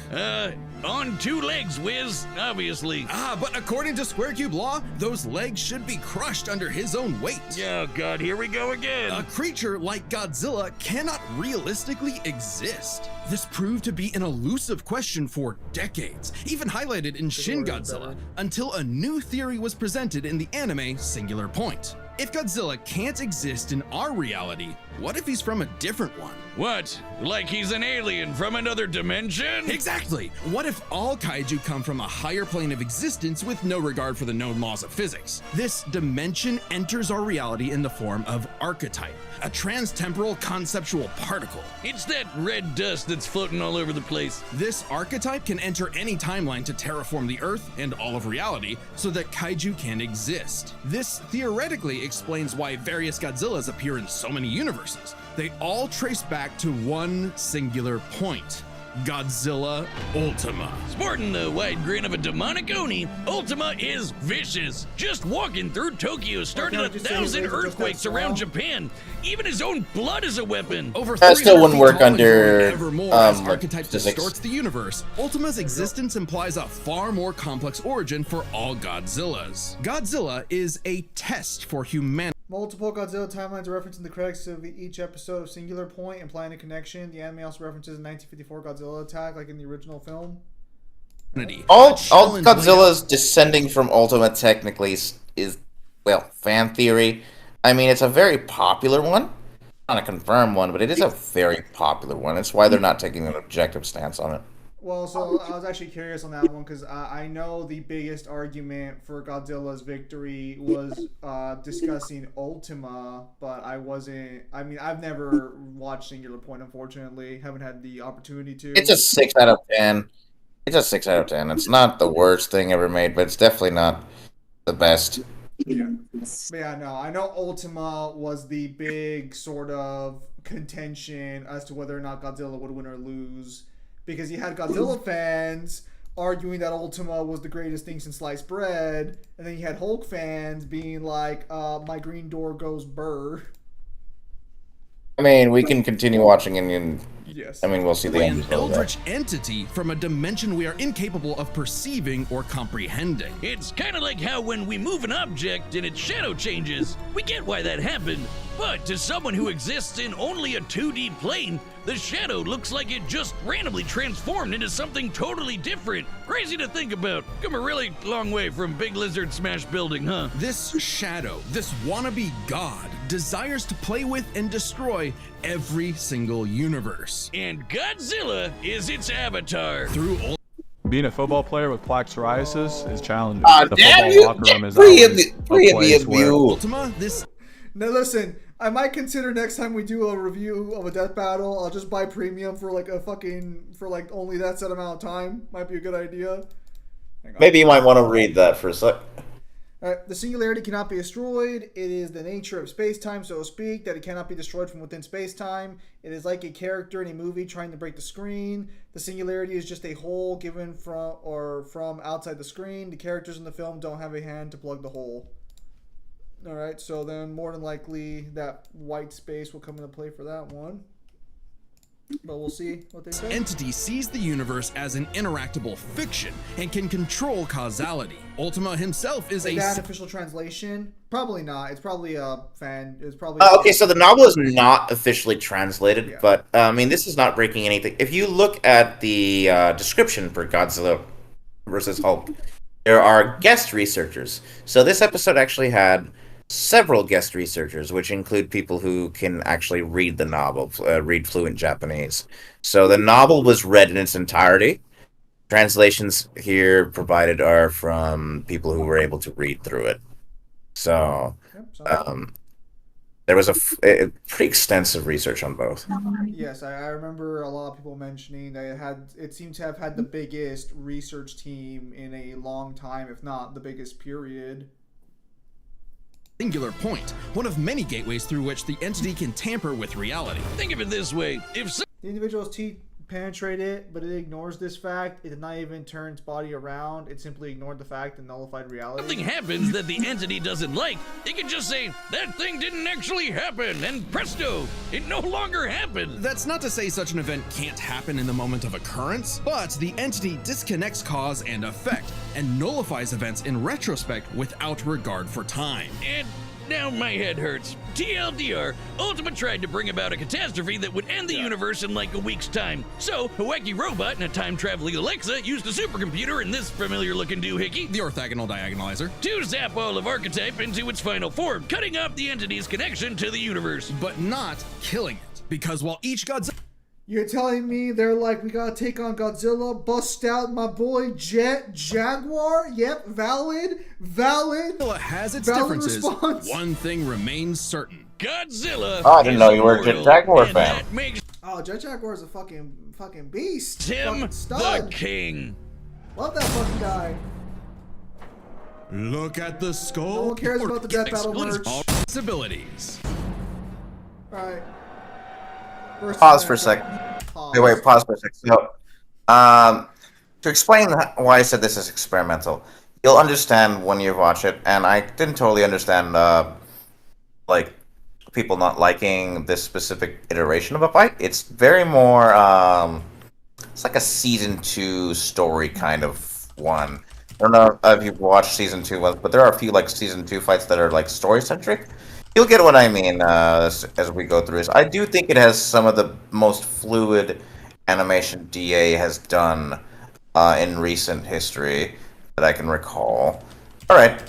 C: On two legs, Wiz, obviously.
D: But according to Square Cube law, those legs should be crushed under his own weight.
C: Oh god, here we go again.
D: A creature like Godzilla cannot realistically exist. This proved to be an elusive question for decades, even highlighted in Shin Godzilla, until a new theory was presented in the anime Singular Point. If Godzilla can't exist in our reality, what if he's from a different one?
C: What? Like he's an alien from another dimension?
D: Exactly! What if all kaiju come from a higher plane of existence with no regard for the known laws of physics? This dimension enters our reality in the form of archetype, a transtemporal conceptual particle.
C: It's that red dust that's floating all over the place.
D: This archetype can enter any timeline to terraform the Earth and all of reality so that kaiju can exist. This theoretically explains why various Godzillas appear in so many universes. They all trace back to one singular point: Godzilla Ultima.
C: Sporting the wide grin of a demonic Oni, Ultima is vicious. Just walking through Tokyo started
A: Well, can't I just say
C: 1,000
A: his legs are just that
C: earthquakes around
A: strong?
C: Japan. Even his own blood is a weapon.
D: Over
E: That still
D: 300
E: wouldn't
D: feet
E: work
D: tall and
E: under,
D: growing ever more as
E: like,
D: archetype
E: physics.
D: distorts the universe. Ultima's existence implies a far more complex origin for all Godzillas. Godzilla is a test for humanity.
A: Multiple Godzilla timelines are referenced in the credits of each episode of Singular Point, implying a connection. The anime also references a 1954 Godzilla attack, like in the original film.
E: All
D: Challenge
E: Godzilla's descending from Ultima technically is, well, fan theory. I mean, it's a very popular one. Not a confirmed one, but it is a very popular one. It's why they're not taking an objective stance on it.
A: Well, so I was actually curious on that one because I know the biggest argument for Godzilla's victory was discussing Ultima, but I wasn't. I mean, I've never watched Singular Point, unfortunately. Haven't had the opportunity to.
E: It's a 6 out of 10. It's a 6 out of 10. It's not the worst thing ever made, but it's definitely not the best.
A: Yeah. But yeah, no, I know Ultima was the big sort of contention as to whether or not Godzilla would win or lose. Because you had Godzilla fans arguing that Ultima was the greatest thing since sliced bread, and then you had Hulk fans being like, my green door goes burr.
E: I mean, we can continue watching and
A: Yes.
E: I mean, we'll see the
D: An
E: end of that.
D: eldritch entity from a dimension we are incapable of perceiving or comprehending.
C: It's kind of like how when we move an object and its shadow changes, we get why that happened. But to someone who exists in only a 2D plane, the shadow looks like it just randomly transformed into something totally different. Crazy to think about. Come a really long way from Big Lizard Smash Building, huh?
D: This shadow, this wannabe god, desires to play with and destroy every single universe.
C: And Godzilla is its avatar.
D: Through
I: Being a football player with plaque psoriasis is challenging.
E: Ah,
I: the
E: damn
I: football
E: you!
I: locker room is
E: Free of
I: always
E: the
I: a
E: abuse.
I: place where
D: Ultima, this
A: Now listen, I might consider next time we do a review of a death battle, I'll just buy premium for like only that set amount of time. Might be a good idea. Hang on.
G: Maybe you might want to read that for a sec.
A: Alright, the singularity cannot be destroyed. It is the nature of space-time, so to speak, that it cannot be destroyed from within space-time. It is like a character in a movie trying to break the screen. The singularity is just a hole given from outside the screen. The characters in the film don't have a hand to plug the hole. Alright, so then more than likely that white space will come into play for that one. But we'll see what they say.
D: Entity sees the universe as an interactable fiction and can control causality. Ultima himself is
A: Is
D: a
A: that an official translation? Probably not. It's probably a fan. It's probably.
E: Okay, so the novel is not officially translated,
A: Yeah.
E: but I mean, this is not breaking anything. If you look at the description for Godzilla versus Hulk, there are guest researchers. So this episode actually had several guest researchers, which include people who can actually read the novel, read fluent Japanese. So the novel was read in its entirety. Translations here provided are from people who were able to read through it. So
A: Yep, so-
E: there was a pretty extensive research on both.
A: Yes, I remember a lot of people mentioning that it seemed to have had the biggest research team in a long time, if not the biggest period.
D: singular point, one of many gateways through which the entity can tamper with reality.
C: Think of it this way: if
A: The individual's teeth penetrate it, but it ignores this fact. It did not even turn its body around. It simply ignored the fact and nullified reality.
C: something happens that the entity doesn't like, it can just say, that thing didn't actually happen, and presto, it no longer happened.
D: That's not to say such an event can't happen in the moment of occurrence, but the entity disconnects cause and effect and nullifies events in retrospect without regard for time.
C: And now my head hurts. TLDR, Ultima tried to bring about a catastrophe that would end the universe in like a week's time. So, a wacky robot and a time-traveling Alexa used a supercomputer and this familiar-looking doohickey
D: The orthogonal diagonalizer.
C: to zap all of Archetype into its final form, cutting off the entity's connection to the universe.
D: But not killing it. Because while each Godzilla
A: You're telling me they're like, we gotta take on Godzilla, bust out my boy Jet Jaguar? Yep, valid.
D: has its
A: Valid
D: differences,
A: response.
D: one thing remains certain.
C: Godzilla.
E: Oh, I didn't
C: is
E: know you were a Jet
C: immortal,
E: Jaguar
C: and
E: fan.
C: That makes
A: Oh, Jet Jaguar is a fucking beast.
C: Tim
A: Fucking
C: the
A: stud.
C: King.
A: Love that fucking guy.
D: Look at the skull.
A: No one cares about the Death Battle
C: Exclusive.
A: merch.
D: Possibilities.
A: Alright.
E: Pause for a second. Wait, pause for a second. So, to explain why I said this is experimental, you'll understand when you watch it, and I didn't totally understand, like, people not liking this specific iteration of a fight. It's very more, it's like a season 2 story kind of one. I don't know if you've watched season 2 ones, but there are a few, like, season 2 fights that are, like, story-centric. You'll get what I mean as we go through this. I do think it has some of the most fluid animation DA has done in recent history that I can recall. All right,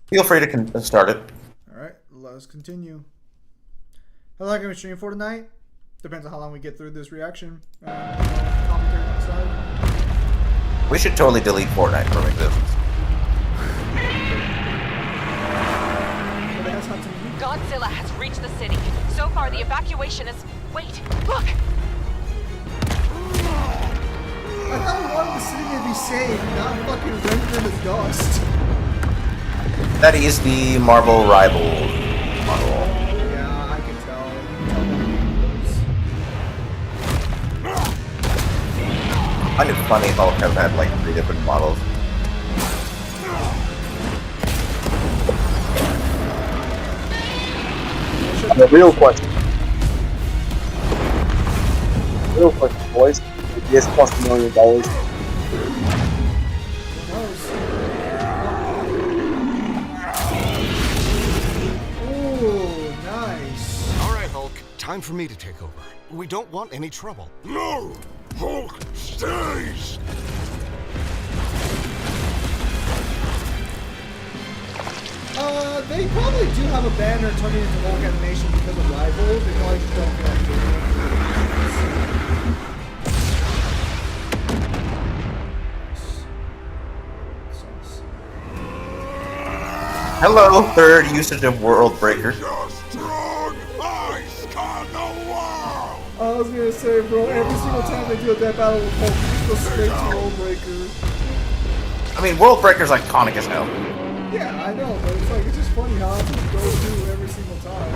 E: feel free to start it.
A: Alright, let's continue. How long can we stream for tonight? Depends on how long we get through this reaction. Commentary on the side.
E: We should totally delete Fortnite from existence.
A: But it has something unique.
J: Godzilla has reached the city. So far, the evacuation is... Wait, look!
A: I thought we wanted the city to be saved, not fucking rendered to dust.
E: That is the Marvel Rival model.
A: Yeah, I can tell.
E: I find it funny how I've had like 3 different models.
B: The real question, boys. Yes, cost $1 million.
A: Ooh, nice.
K: All right, Hulk. Time for me to take over. We don't want any trouble.
L: No! Hulk stays!
A: They probably do have a banner turning into Hulk animation because of Rivals. They probably just don't feel like doing
E: Hello, third usage of World Breaker.
L: Your strong eyes can the world!
A: I was gonna say, bro, every single time they do a Death Battle with Hulk, it goes straight to World Breaker.
E: I mean, World Breaker's iconic as hell.
A: Yeah, I know, but it's like, it's just funny how it just goes through every single time.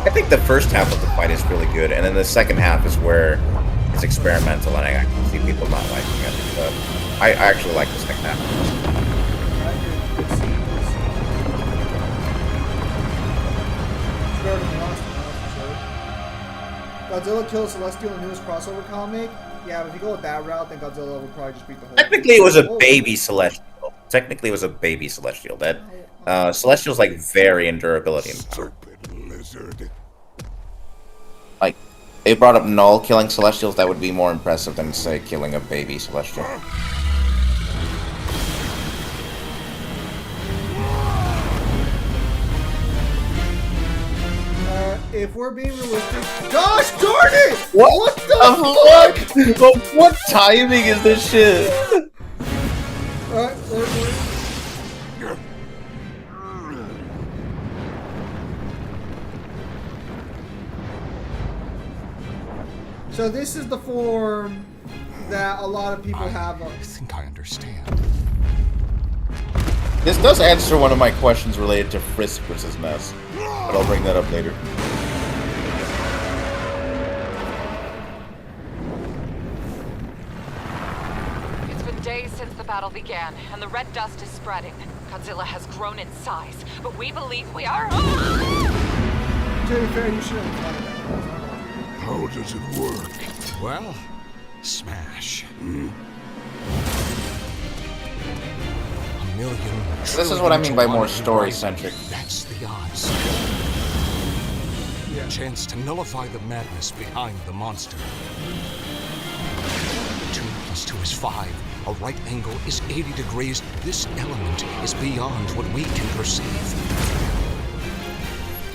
G: I think the first half of the fight is really good, and then the second half is where it's experimental, and I can see people not liking it. But I actually like the second half.
A: Godzilla kills Celestial in the newest crossover comic. Yeah, but if you go with that route, then Godzilla will probably just beat the whole.
G: Technically, it was a baby Celestial. That Celestial's like very in durability and power.
L: Lizard.
G: Like, they brought up Null killing Celestials. That would be more impressive than say killing a baby Celestial.
A: If we're being realistic, gosh darn it!
G: What the fuck? What timing is this shit?
A: Alright, so this is the form that a lot of people have.
K: I think I understand.
G: This does answer one of my questions related to Frisk versus Ness, but I'll bring that up later.
J: It's been days since the battle began, and the red dust is spreading. Godzilla has grown in size, but we believe we are...
A: To be fair, you should have done that.
L: How does it work?
K: Well, smash. A million.
G: This is what I mean by more story-centric.
K: That's the odds. A chance to nullify the madness behind the monster. 2 + 2 is 5. A right angle is 80 degrees. This element is beyond what we can perceive.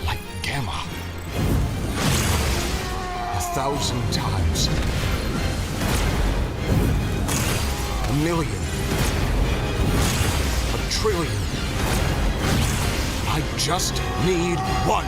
K: Like gamma. 1,000 times. A million. A trillion. I just need one.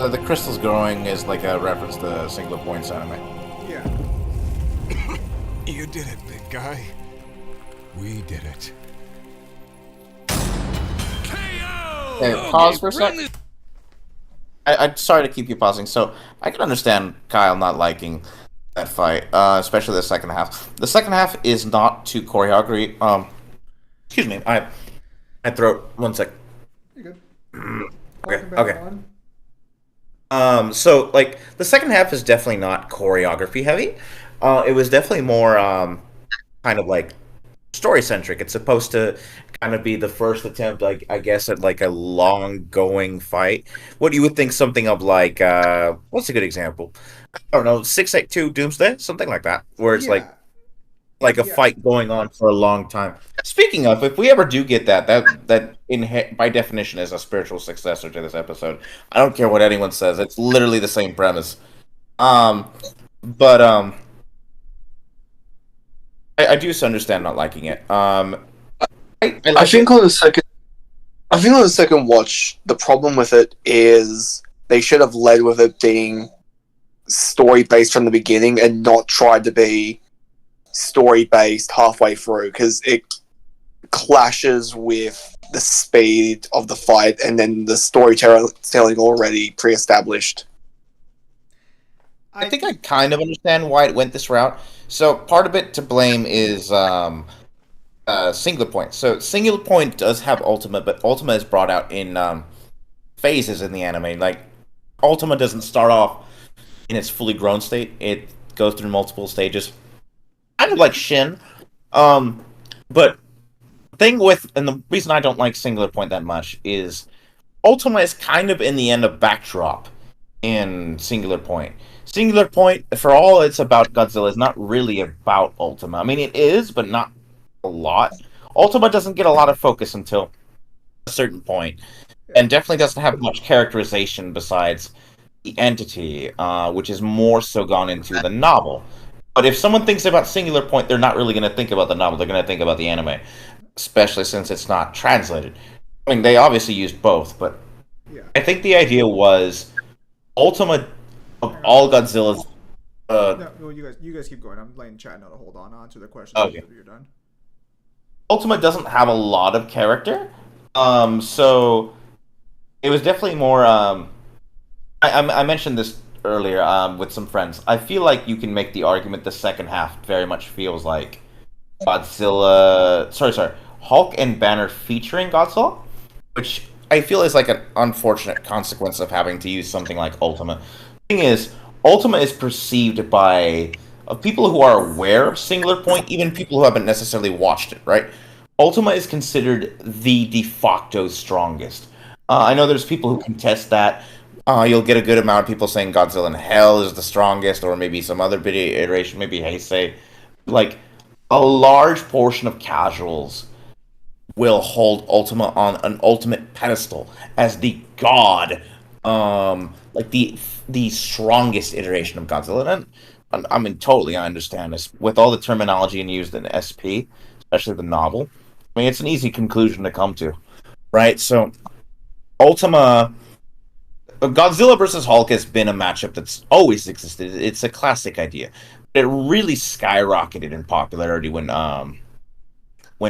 G: The crystals growing is like a reference to Singular Point's anime.
A: Yeah.
K: You did it, big guy. We did it.
G: Hey, pause for a sec. I'm sorry to keep you pausing. So I can understand Kyle not liking that fight, especially the second half. The second half is not too choreography. Excuse me. I throat. 1 sec.
A: You're good.
G: Okay. So like the second half is definitely not choreography heavy. It was definitely more kind of like story centric. It's supposed to kind of be the first attempt, like I guess, at like a long going fight. What you would think something of like what's a good example? I don't know, 682 Doomsday, something like that, where it's like a fight going on for a long time. Speaking of, if we ever do get that by definition is a spiritual successor to this episode. I don't care what anyone says; it's literally the same premise. I do understand not liking it. I
B: think on the second watch, the problem with it is they should have led with it being story based from the beginning and not tried to be story based halfway through, because it clashes with the speed of the fight and then the storytelling already pre-established.
G: I think I kind of understand why it went this route. So part of it to blame is Singular Point. So Singular Point does have Ultima, but Ultima is brought out in phases in the anime. Like Ultima doesn't start off in its fully grown state. It goes through multiple stages. Kind of like Shin. But the thing with, and the reason I don't like Singular Point that much is Ultima is kind of in the end a backdrop in Singular Point. Singular Point, for all it's about Godzilla, is not really about Ultima. I mean, it is, but not a lot. Ultima doesn't get a lot of focus until a certain point, and definitely doesn't have much characterization besides the entity, which is more so gone into the novel.
E: But if someone thinks about Singular Point, they're not really going to think about the novel. They're going to think about the anime, especially since it's not translated. I mean, they obviously used both, but I think the idea was Ultima of all Godzilla's.
A: No, well, you guys keep going. I'm letting chat know to hold on. I'll answer the question after you're done.
E: Ultima doesn't have a lot of character, so it was definitely more. I mentioned this earlier with some friends. I feel like you can make the argument the second half very much feels like Godzilla. Sorry, Hulk and Banner featuring Godzilla, which I feel is like an unfortunate consequence of having to use something like Ultima. The thing is, Ultima is perceived by people who are aware of Singular Point, even people who haven't necessarily watched it, right? Ultima is considered the de facto strongest. I know there's people who contest that. You'll get a good amount of people saying Godzilla in Hell is the strongest, or maybe some other bit iteration, maybe Heisei. Like, a large portion of casuals will hold Ultima on an ultimate pedestal as the god, like the strongest iteration of Godzilla. And I mean, totally, I understand this. With all the terminology used in SP, especially the novel, I mean, it's an easy conclusion to come to, right? So, Ultima... Godzilla versus Hulk has been a matchup that's always existed. It's a classic idea. It really skyrocketed in popularity when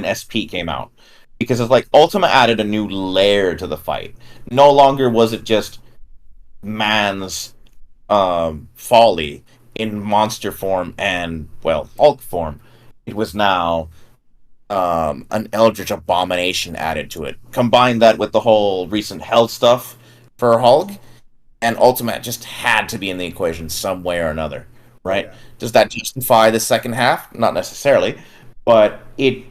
E: SP came out, because it's like Ultima added a new layer to the fight. No longer was it just man's folly in monster form and, well, Hulk form. It was now an eldritch abomination added to it. Combine that with the whole recent Hell stuff for Hulk, and Ultima just had to be in the equation some way or another, right? Yeah. Does that justify the second half? Not necessarily, but it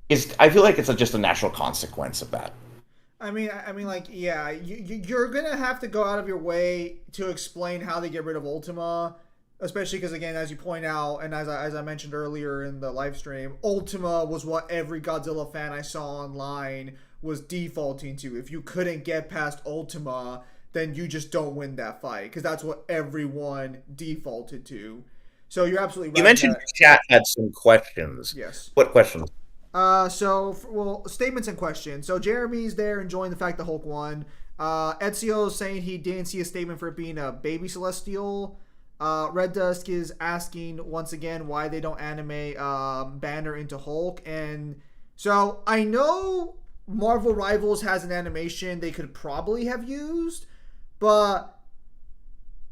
E: is. I feel like it's just a natural consequence of that.
A: I mean, like, yeah, you're gonna have to go out of your way to explain how they get rid of Ultima, especially because, again, as you point out, and as I mentioned earlier in the live stream, Ultima was what every Godzilla fan I saw online was defaulting to. If you couldn't get past Ultima, then you just don't win that fight, because that's what everyone defaulted to. So you're absolutely right.
E: You mentioned chat had some questions.
A: Yes.
E: What questions?
A: Statements and questions. So Jeremy's there enjoying the fact that Hulk won. Ezio's saying he didn't see a statement for it being a baby Celestial. Red Dusk is asking once again why they don't animate Banner into Hulk. And so I know Marvel Rivals has an animation they could probably have used, but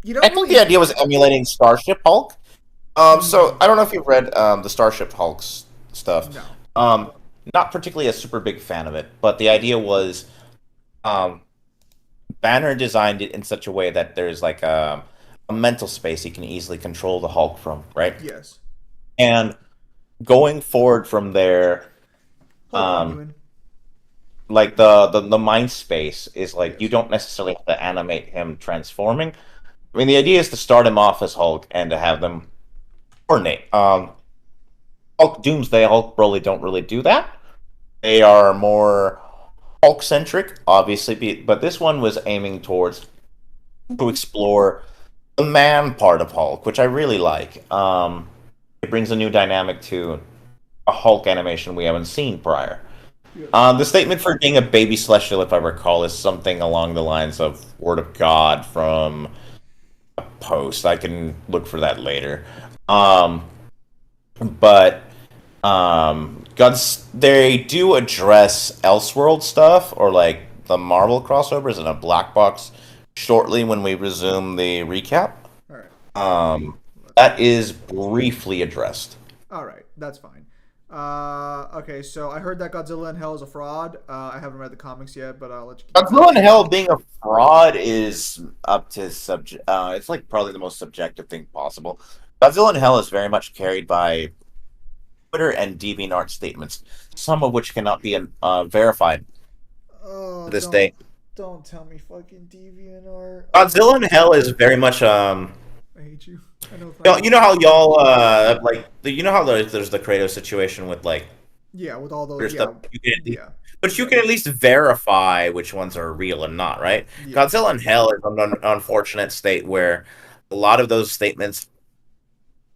A: you don't.
E: I think the idea was emulating Starship Hulk. So I don't know if you've read the Starship Hulk's stuff.
A: No.
E: Not particularly a super big fan of it, but the idea was Banner designed it in such a way that there's like a mental space he can easily control the Hulk from, right?
A: Yes.
E: And going forward from there, like the mind space is like, you don't necessarily have to animate him transforming. I mean, the idea is to start him off as Hulk and to have them coordinate. Hulk Doomsday, Hulk Broly don't really do that. They are more Hulk-centric, obviously, but this one was aiming towards to explore the man part of Hulk, which I really like. It brings a new dynamic to a Hulk animation we haven't seen prior. The statement for being a baby Celestial, if I recall, is something along the lines of Word of God from a post. I can look for that later. But they do address Elseworld stuff, or like the Marvel crossovers, in a black box shortly when we resume the recap.
A: All right.
E: That is briefly addressed.
A: All right, that's fine. Okay, so I heard that Godzilla in Hell is a fraud. I haven't read the comics yet, but I'll let you keep
E: Godzilla in Hell being a fraud is up to subject. It's like probably the most subjective thing possible. Godzilla in Hell is very much carried by Twitter and DeviantArt statements, some of which cannot be verified to this day.
A: Don't tell me fucking DeviantArt.
E: Godzilla in Hell is very much
A: I hate you. I know.
E: You know how y'all like you know how there's the Kratos situation with like
A: with all those
E: stuff. But you can at least verify which ones are real and not, right? Yeah. Godzilla in Hell is an unfortunate state where a lot of those statements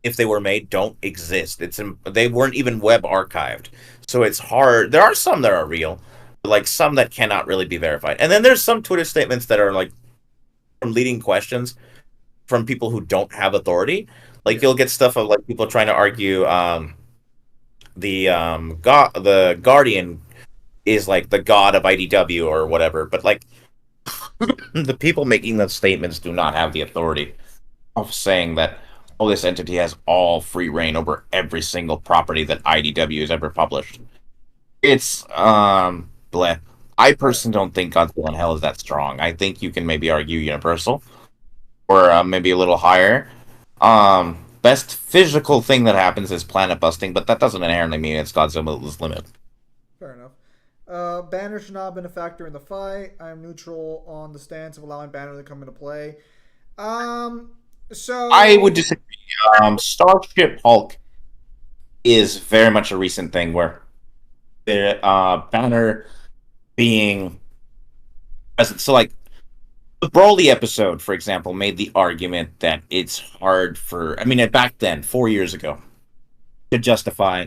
G: if they were made, don't exist. They weren't even web archived, so it's hard. There are some that are real, but like some that cannot really be verified. And then there's some Twitter statements that are like from leading questions from people who don't have authority. Like you'll get stuff of like people trying to argue the Guardian is like the god of IDW or whatever, but like the people making those statements do not have the authority of saying that this entity has all free reign over every single property that IDW has ever published. It's bleh. I personally don't think Godzilla in Hell is that strong. I think you can maybe argue Universal or maybe a little higher. Best physical thing that happens is planet busting, but that doesn't inherently mean it's Godzilla's limit.
A: Fair enough. Banner should not have been a factor in the fight. I'm neutral on the stance of allowing Banner to come into play. So
G: I would disagree. Starship Hulk is very much a recent thing where Banner being present. So like the Broly episode, for example, made the argument that it's hard for, back then, 4 years ago, to justify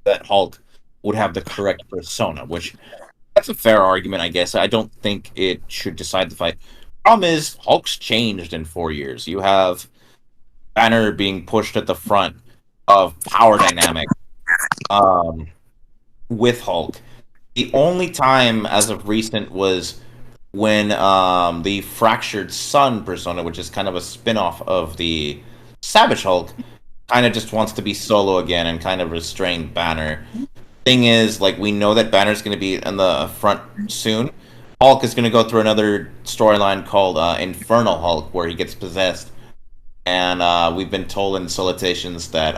G: that Hulk would have the correct persona, which that's a fair argument, I guess. I don't think it should decide the fight. Problem is, Hulk's changed in 4 years. You have Banner being pushed at the front of power dynamic with Hulk. The only time as of recent was when the Fractured Sun persona, which is kind of a spin-off of the Savage Hulk, kind of just wants to be solo again and kind of restrain Banner. Thing is, like, we know that Banner's going to be in the front soon. Hulk is going to go through another storyline called Infernal Hulk, where he gets possessed. And we've been told in solicitations that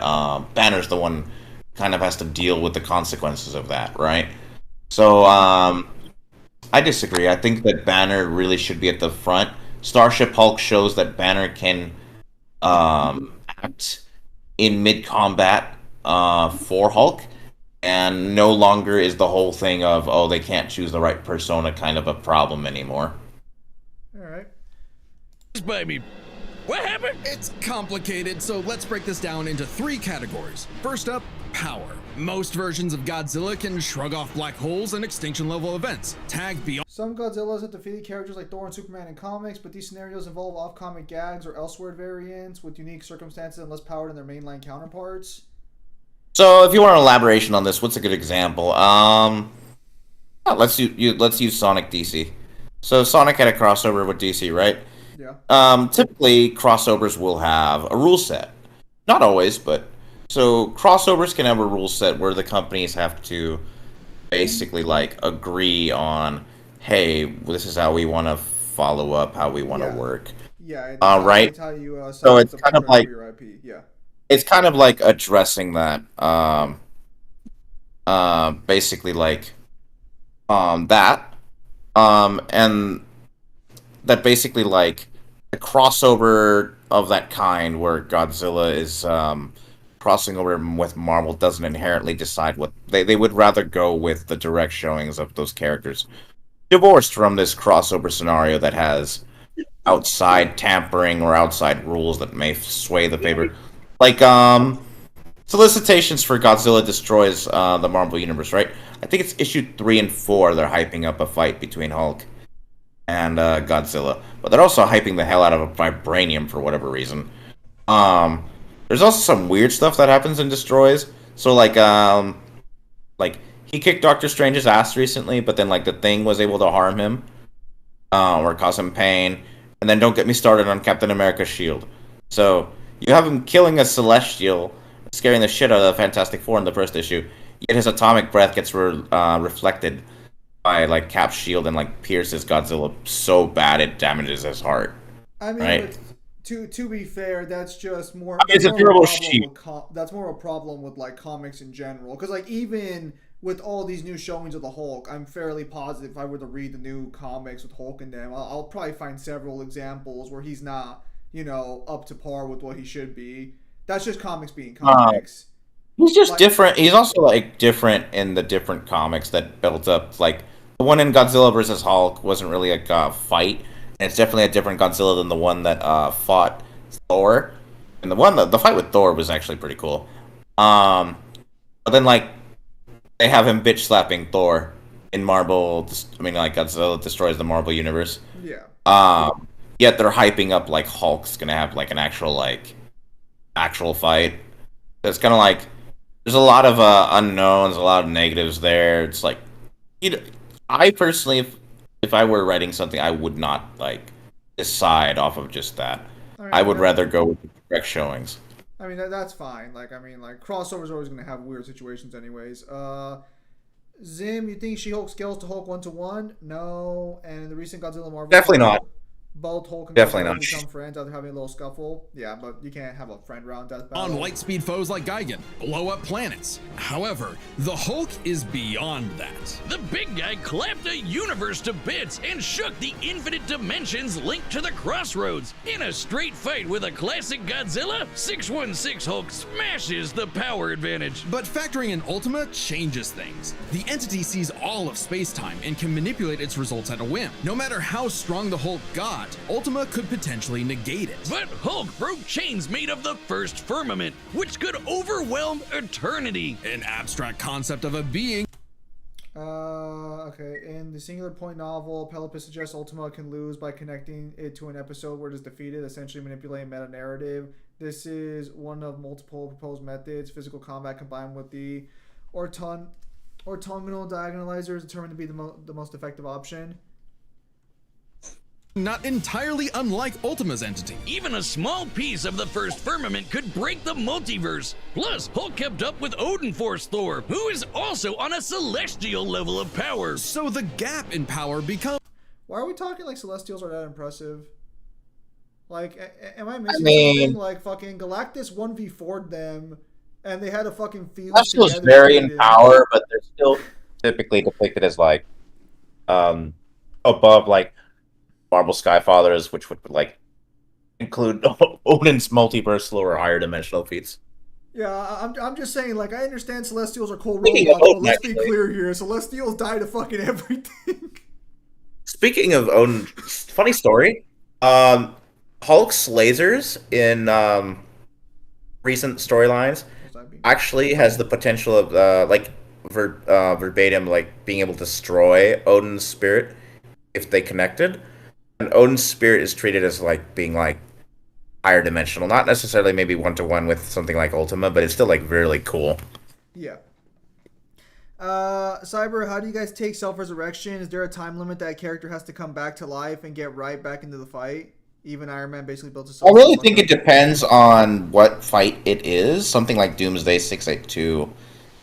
G: Banner's the one kind of has to deal with the consequences of that, right? So, I disagree. I think that Banner really should be at the front. Starship Hulk shows that Banner can act in mid-combat for Hulk, and no longer is the whole thing of, they can't choose the right persona kind of a problem anymore.
A: Alright.
C: By me. What happened?
D: It's complicated, so let's break this down into 3 categories. First up, power. Most versions of Godzilla can shrug off black holes and extinction-level events. Tag beyond.
A: Some Godzillas have defeated characters like Thor and Superman in comics, but these scenarios involve off-comic gags or elsewhere variants with unique circumstances and less power than their mainline counterparts.
G: So, if you want an elaboration on this, what's a good example? Let's use Sonic DC. So, Sonic had a crossover with DC, right?
A: Yeah.
G: Typically, crossovers will have a rule set. Not always, but... So, crossovers can have a rule set where the companies have to basically, like, agree on, hey, this is how we want to follow up, how we want to work.
A: Yeah.
G: Right? So, it's kind of like... It's kind of like addressing that. Basically, like, that. And that basically, like, a crossover of that kind where Godzilla is crossing over with Marvel doesn't inherently decide what they would rather go with the direct showings of those characters, divorced from this crossover scenario that has outside tampering or outside rules that may sway the favor. Like solicitations for Godzilla Destroys the Marvel Universe, right? I think it's issue 3 and 4. They're hyping up a fight between Hulk and Godzilla, but they're also hyping the hell out of a Vibranium for whatever reason. There's also some weird stuff that happens in Destroys. So like he kicked Doctor Strange's ass recently, but then like the Thing was able to harm him or cause him pain. And then don't get me started on Captain America's shield. So you have him killing a Celestial, scaring the shit out of the Fantastic Four in the first issue. Yet his atomic breath gets reflected by like Cap's shield and like pierces Godzilla so bad it damages his heart.
A: I mean,
G: right?
A: To be fair, that's just more.
G: It's a terrible sheet.
A: That's more a problem with like comics in general, because like even with all these new showings of the Hulk, I'm fairly positive if I were to read the new comics with Hulk in them, I'll probably find several examples where he's not, up to par with what he should be. That's just comics being comics.
G: He's just different. He's also like different in the different comics that built up. Like the one in Godzilla vs. Hulk wasn't really a fight, and it's definitely a different Godzilla than the one that fought Thor.
E: And the fight with Thor was actually pretty cool. But then like they have him bitch slapping Thor in Marvel. I mean, like Godzilla destroys the Marvel universe.
A: Yeah.
E: Yet they're hyping up like Hulk's gonna have like an actual fight. It's kind of like there's a lot of unknowns, a lot of negatives there. It's like, I personally, if I were writing something, I would not like decide off of just that. I would rather go with the correct showings.
A: I mean, that's fine. Like, I mean, like, crossovers are always going to have weird situations anyways. Zim, you think She-Hulk scales to Hulk 1-to-1? No. And in the recent Godzilla Marvel...
E: Definitely not.
A: Both Hulk and
E: Definitely
A: Godzilla
E: not.
A: become friends after having a little scuffle. Yeah, but you can't have a friend round death battle.
D: On light-speed foes like Gigan, blow up planets. However, the Hulk is beyond that.
C: The big guy clapped a universe to bits and shook the infinite dimensions linked to the crossroads. In a straight fight with a classic Godzilla, 616 Hulk smashes the power advantage.
D: But factoring in Ultima changes things. The entity sees all of space-time and can manipulate its results at a whim. No matter how strong the Hulk got, Ultima could potentially negate it.
C: But Hulk broke chains made of the first firmament, which could overwhelm eternity.
D: An abstract concept of a being.
A: Okay. In the Singular Point novel, Pelopus suggests Ultima can lose by connecting it to an episode where it is defeated, essentially manipulating meta-narrative. This is one of multiple proposed methods. Physical combat combined with the orthogonal diagonalizer is determined to be the most effective option.
D: Not entirely unlike Ultima's entity.
C: Even a small piece of the first firmament could break the multiverse. Plus, Hulk kept up with Odin Force Thor, who is also on a celestial level of power.
D: So the gap in power becomes...
A: Why are we talking like Celestials are that impressive? Like, am I missing something? Like, fucking Galactus 1v4'd them, and they had a fucking feud.
E: Celestials vary in power, but they're still typically depicted as like above like Marvel Skyfathers, which would like include Odin's multiversal or higher dimensional feats.
A: Yeah, I'm just saying, like, I understand Celestials are cool robots, but let's be clear here. Celestials die to fucking everything.
E: Speaking of Odin, funny story. Hulk's lasers in recent storylines actually has the potential of verbatim, like being able to destroy Odin's spirit if they connected. And Odin's spirit is treated as like being like higher dimensional, not necessarily maybe 1-to-1 with something like Ultima, but it's still like really cool.
A: Yeah. Cyber, how do you guys take self-resurrection? Is there a time limit that character has to come back to life and get right back into the fight? Even Iron Man basically built a...
E: I really think it depends on what fight it is. Something like Doomsday 682,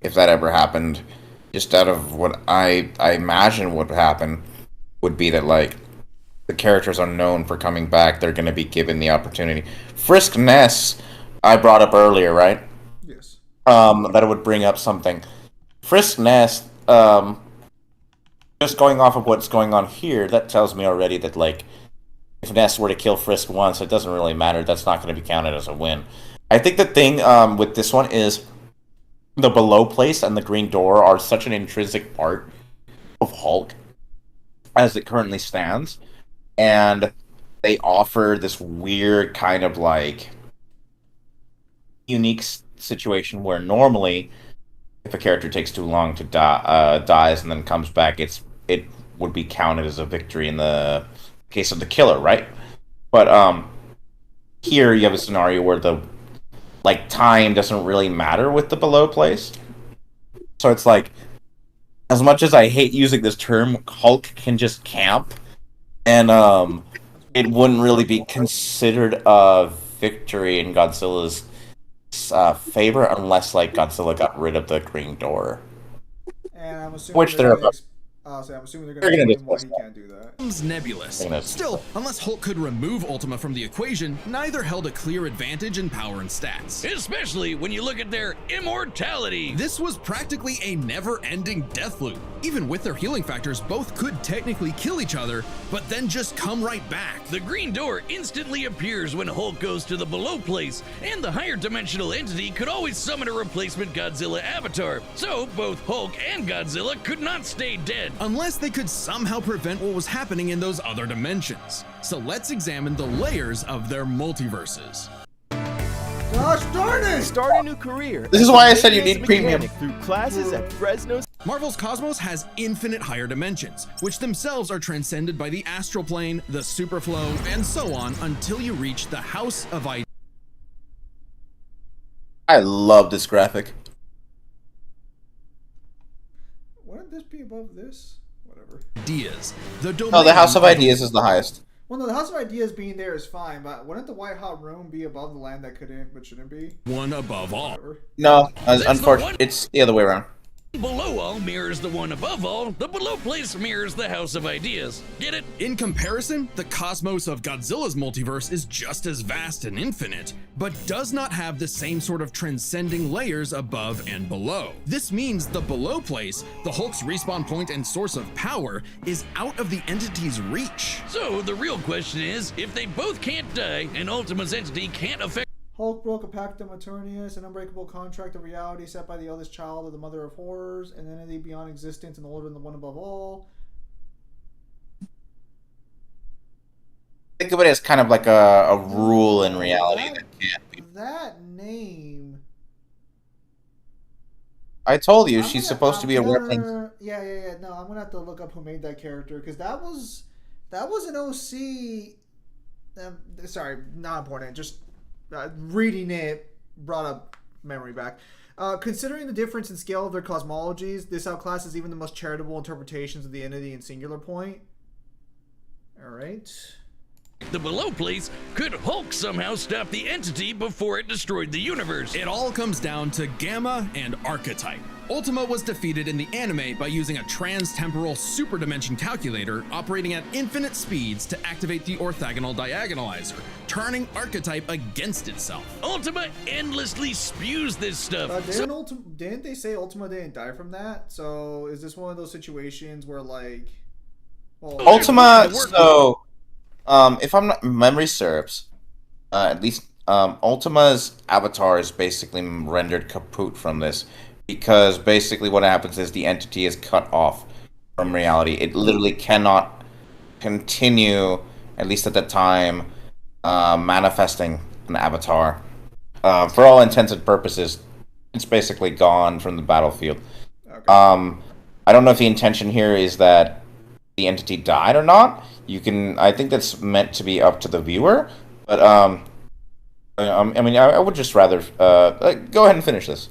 E: if that ever happened, just out of what I imagine would happen, would be that like the characters are known for coming back. They're going to be given the opportunity. Frisk Ness, I brought up earlier, right?
A: Yes.
E: That it would bring up something. Frisk Ness, just going off of what's going on here, that tells me already that like if Ness were to kill Frisk once, it doesn't really matter. That's not going to be counted as a win. I think the thing with this one is the below place and the green door are such an intrinsic part of Hulk as it currently stands. And they offer this weird kind of like unique situation where normally if a character takes too long to dies and then comes back, it would be counted as a victory in the case of the killer, right? But here you have a scenario where the like time doesn't really matter with the below place. So it's like, as much as I hate using this term, Hulk can just camp, and it wouldn't really be considered a victory in Godzilla's favor unless like Godzilla got rid of the green door.
A: And I'm assuming
E: which they're about.
A: I'm assuming they're going to explain why he can't do that.
D: Nebulous. Still, unless Hulk could remove Ultima from the equation, neither held a clear advantage in power and stats.
C: Especially when you look at their immortality.
D: This was practically a never-ending death loop. Even with their healing factors, both could technically kill each other, but then just come right back.
C: The green door instantly appears when Hulk goes to the below place, and the higher dimensional entity could always summon a replacement Godzilla avatar. So both Hulk and Godzilla could not stay dead.
D: Unless they could somehow prevent what was happening in those other dimensions. So let's examine the layers of their multiverses.
A: Gosh darn it!
M: Start a new career.
E: This is why I said you need premium.
M: Through classes at Fresno.
D: Marvel's Cosmos has infinite higher dimensions, which themselves are transcended by the astral plane, the superflow, and so on until you reach the House of Ideas.
E: I love this graphic.
A: Wouldn't this be above this? Whatever.
D: The domain.
E: No, the House of Ideas is the highest.
A: Well, no, the House of Ideas being there is fine, but wouldn't the White Hot Room be above the land that couldn't, but shouldn't be?
D: One above all.
E: No, unfortunately, it's the other way around.
C: Below all mirrors the one above all. The below place mirrors the House of Ideas. Get it?
D: In comparison, the cosmos of Godzilla's multiverse is just as vast and infinite, but does not have the same sort of transcending layers above and below. This means the below place, the Hulk's respawn point and source of power, is out of the entity's reach.
C: So the real question is, if they both can't die and Ultima's entity can't affect
A: Hulk broke a pact of Eternius, an unbreakable contract of reality set by the eldest child of the Mother of Horrors, an entity beyond existence and older than the one above all.
E: Think of it as kind of like a rule in reality that can't be.
A: That name.
E: I told you she's supposed to be a weapon.
A: Yeah. No, I'm gonna have to look up who made that character because that was an OC. Sorry, not important. Just reading it brought up memory back. Considering the difference in scale of their cosmologies, this outclasses even the most charitable interpretations of the entity in Singular Point. All right.
C: the below place, could Hulk somehow stop the entity before it destroyed the universe?
D: It all comes down to Gamma and Archetype. Ultima was defeated in the anime by using a trans-temporal superdimension calculator operating at infinite speeds to activate the orthogonal diagonalizer, turning Archetype against itself.
C: Ultima endlessly spews this stuff.
A: Didn't they say Ultima didn't die from that? So is this one of those situations where like... Well,
E: Ultima, so... if I'm not... memory serves, at least Ultima's avatar is basically rendered kaput from this. Because basically what happens is the entity is cut off from reality. It literally cannot continue, at least at the time, manifesting an avatar. For all intents and purposes, it's basically gone from the battlefield. Okay. I don't know if the intention here is that the entity died or not. I think that's meant to be up to the viewer. But, I would just rather, go ahead and finish this.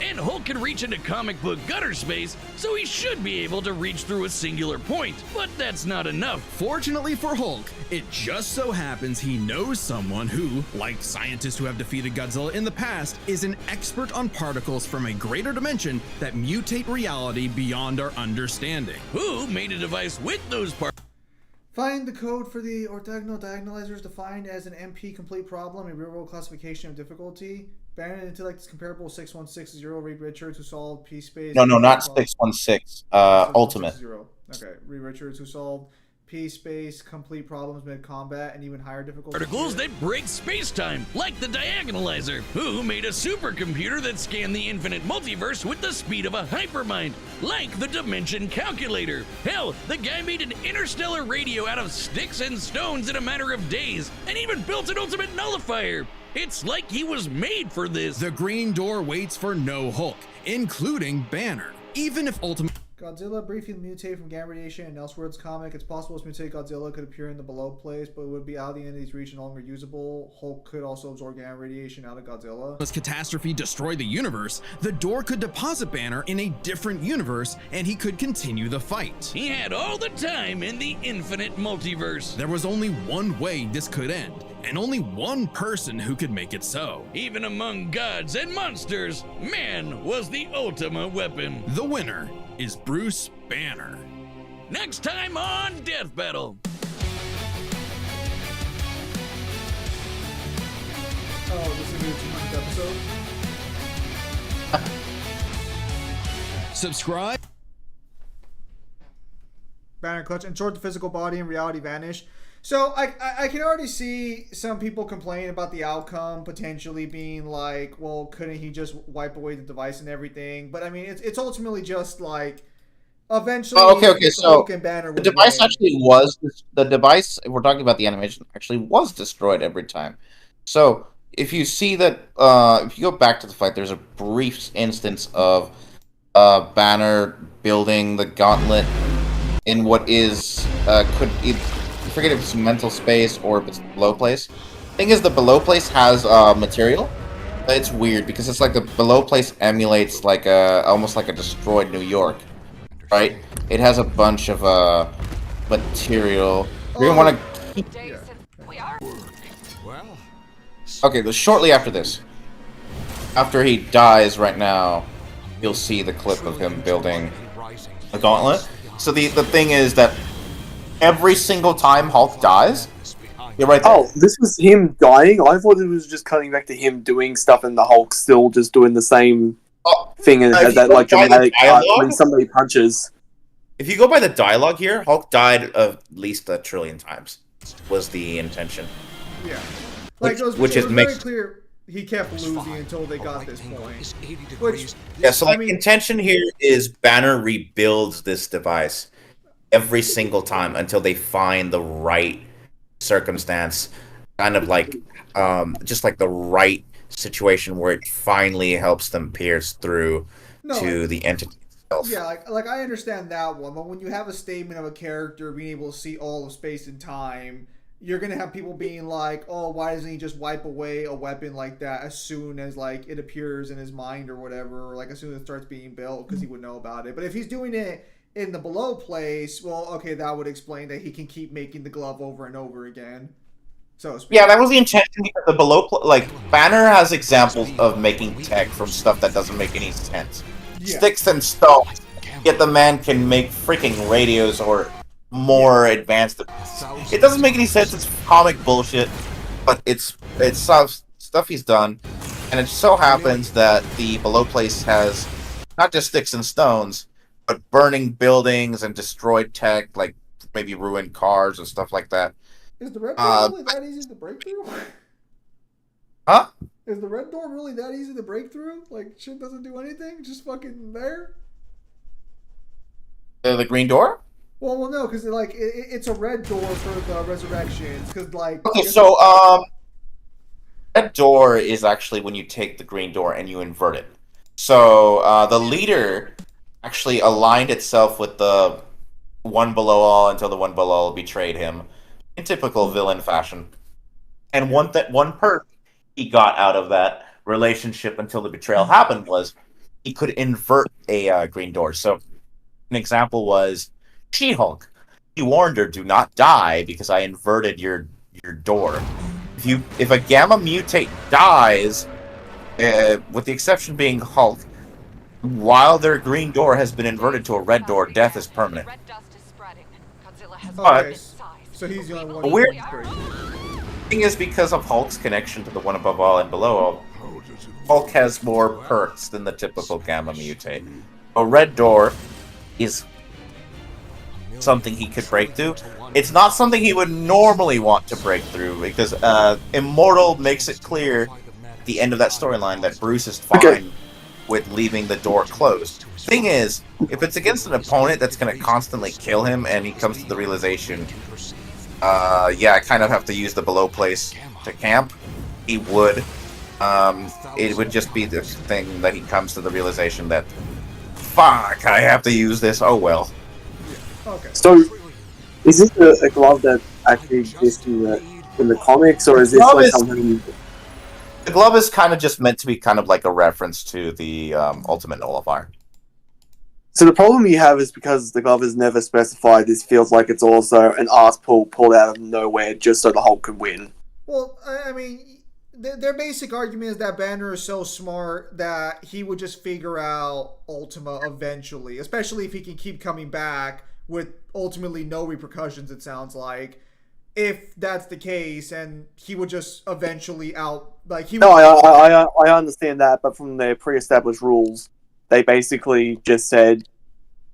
C: And Hulk can reach into comic book gutter space, so he should be able to reach through a singular point. But that's not enough.
D: Fortunately for Hulk, it just so happens he knows someone who, like scientists who have defeated Godzilla in the past, is an expert on particles from a greater dimension that mutate reality beyond our understanding.
C: Who made a device with those particles?
A: Find the code for the orthogonal diagonalizer is defined as an MP complete problem, a real-world classification of difficulty. Banner intellect is comparable to 6160. Reed Richards, who solved P-Space.
E: No, not 616. Ultimate.
A: Okay, Reed Richards, who solved P-Space complete problems mid-combat and even higher difficulty.
C: Particles that break space-time, like the Diagonalizer. Who made a supercomputer that scanned the infinite multiverse with the speed of a hypermind, like the Dimension Calculator. Hell, the guy made an interstellar radio out of sticks and stones in a matter of days, and even built an ultimate nullifier. It's like he was made for this.
D: The Green Door waits for no Hulk, including Banner. Even if Ultima...
A: Godzilla briefly mutated from gamma radiation in Elseworlds comic. It's possible this mutated Godzilla could appear in the below place, but it would be out of the entity's reach and no longer usable. Hulk could also absorb gamma radiation out of Godzilla.
D: As catastrophe destroyed the universe, the Door could deposit Banner in a different universe, and he could continue the fight.
C: He had all the time in the infinite multiverse.
D: There was only one way this could end, and only one person who could make it so.
C: Even among gods and monsters, man was the Ultima weapon.
D: The winner is Bruce Banner.
C: Next time on Death Battle.
A: Oh, this is a 200th episode.
D: Subscribe.
A: Banner clutch and short the physical body and reality vanish. So I can already see some people complain about the outcome potentially being like, well, couldn't he just wipe away the device and everything? But I mean, it's ultimately just like eventually.
E: Oh, okay. So
A: and Banner
E: the device actually was the device. If we're talking about the animation, actually was destroyed every time. So if you see that, if you go back to the fight, there's a brief instance of Banner building the gauntlet in what is I forget if it's mental space or if it's below place. Thing is, the below place has material. It's weird because it's like the below place emulates like almost like a destroyed New York, right? It has a bunch of material. We don't want to. Okay, shortly after this, after he dies, right now, you'll see the clip of him building a gauntlet. So the thing is that every single time Hulk dies, you're right there.
B: Oh, this was him dying? I thought it was just cutting back to him doing stuff and the Hulk still just doing the same thing and had that like dramatic cut when somebody punches.
G: If you go by the dialogue here, Hulk died at least 1 trillion times. Was the intention.
A: Yeah. Like,
G: which
A: it was very
G: makes
A: clear he kept losing until they got this point. Which,
G: yeah, so like, intention here is Banner rebuilds this device every single time until they find the right circumstance, kind of like just like the right situation where it finally helps them pierce through to the entity itself.
A: Yeah, like I understand that one, but when you have a statement of a character being able to see all of space and time, you're gonna have people being like, "Oh, why doesn't he just wipe away a weapon like that as soon as like it appears in his mind or whatever, or like as soon as it starts being built because he would know about it." But if he's doing it in the below place, well, okay, that would explain that he can keep making the glove over and over again. So
G: yeah, that was the intention because the below like Banner has examples of making tech from stuff that doesn't make any sense. Yeah. Sticks and stones. Yet the man can make freaking radios or more advanced. It doesn't make any sense. It's comic bullshit, but it's stuff he's done, and it so happens that the below place has not just sticks and stones, but burning buildings and destroyed tech, like maybe ruined cars and stuff like that.
A: Is the red door really that easy to break through?
G: Huh?
A: Is the red door really that easy to break through? Like, shit doesn't do anything? Just fucking there?
G: The green door?
A: Well, no, because like it's a red door for the resurrections. Because like,
G: okay, so red door is actually when you take the green door and you invert it. So the leader actually aligned itself with the one below all until the one below all betrayed him, in typical villain fashion. And one perk he got out of that relationship until the betrayal happened was he could invert a green door. So an example was She-Hulk. He warned her, "Do not die because I inverted your door." If a Gamma mutate dies, with the exception being Hulk, while their green door has been inverted to a red door, death is permanent.
A: Okay, so he's the only one.
G: The weird thing is because of Hulk's connection to the one above all and below all, Hulk has more perks than the typical Gamma mutate. A red door is something he could break through. It's not something he would normally want to break through because Immortal makes it clear at the end of that storyline that Bruce is fine with leaving the door closed. Thing is, if it's against an opponent that's going to constantly kill him and he comes to the realization, yeah, I kind of have to use the below place to camp, he would. It would just be this thing that he comes to the realization that, fuck, I have to use this, oh well.
A: Okay.
B: So, is this a glove that actually exists in the comics, or is this like something?
G: The glove is kind of just meant to be kind of like a reference to the Ultimate Nullifier.
B: So the problem you have is because the glove is never specified, this feels like it's also an arse pulled out of nowhere just so the Hulk could win.
A: Well, I mean, their basic argument is that Banner is so smart that he would just figure out Ultima eventually, especially if he can keep coming back with ultimately no repercussions, it sounds like. If that's the case, and he would just eventually
B: I understand that, but from their pre-established rules, they basically just said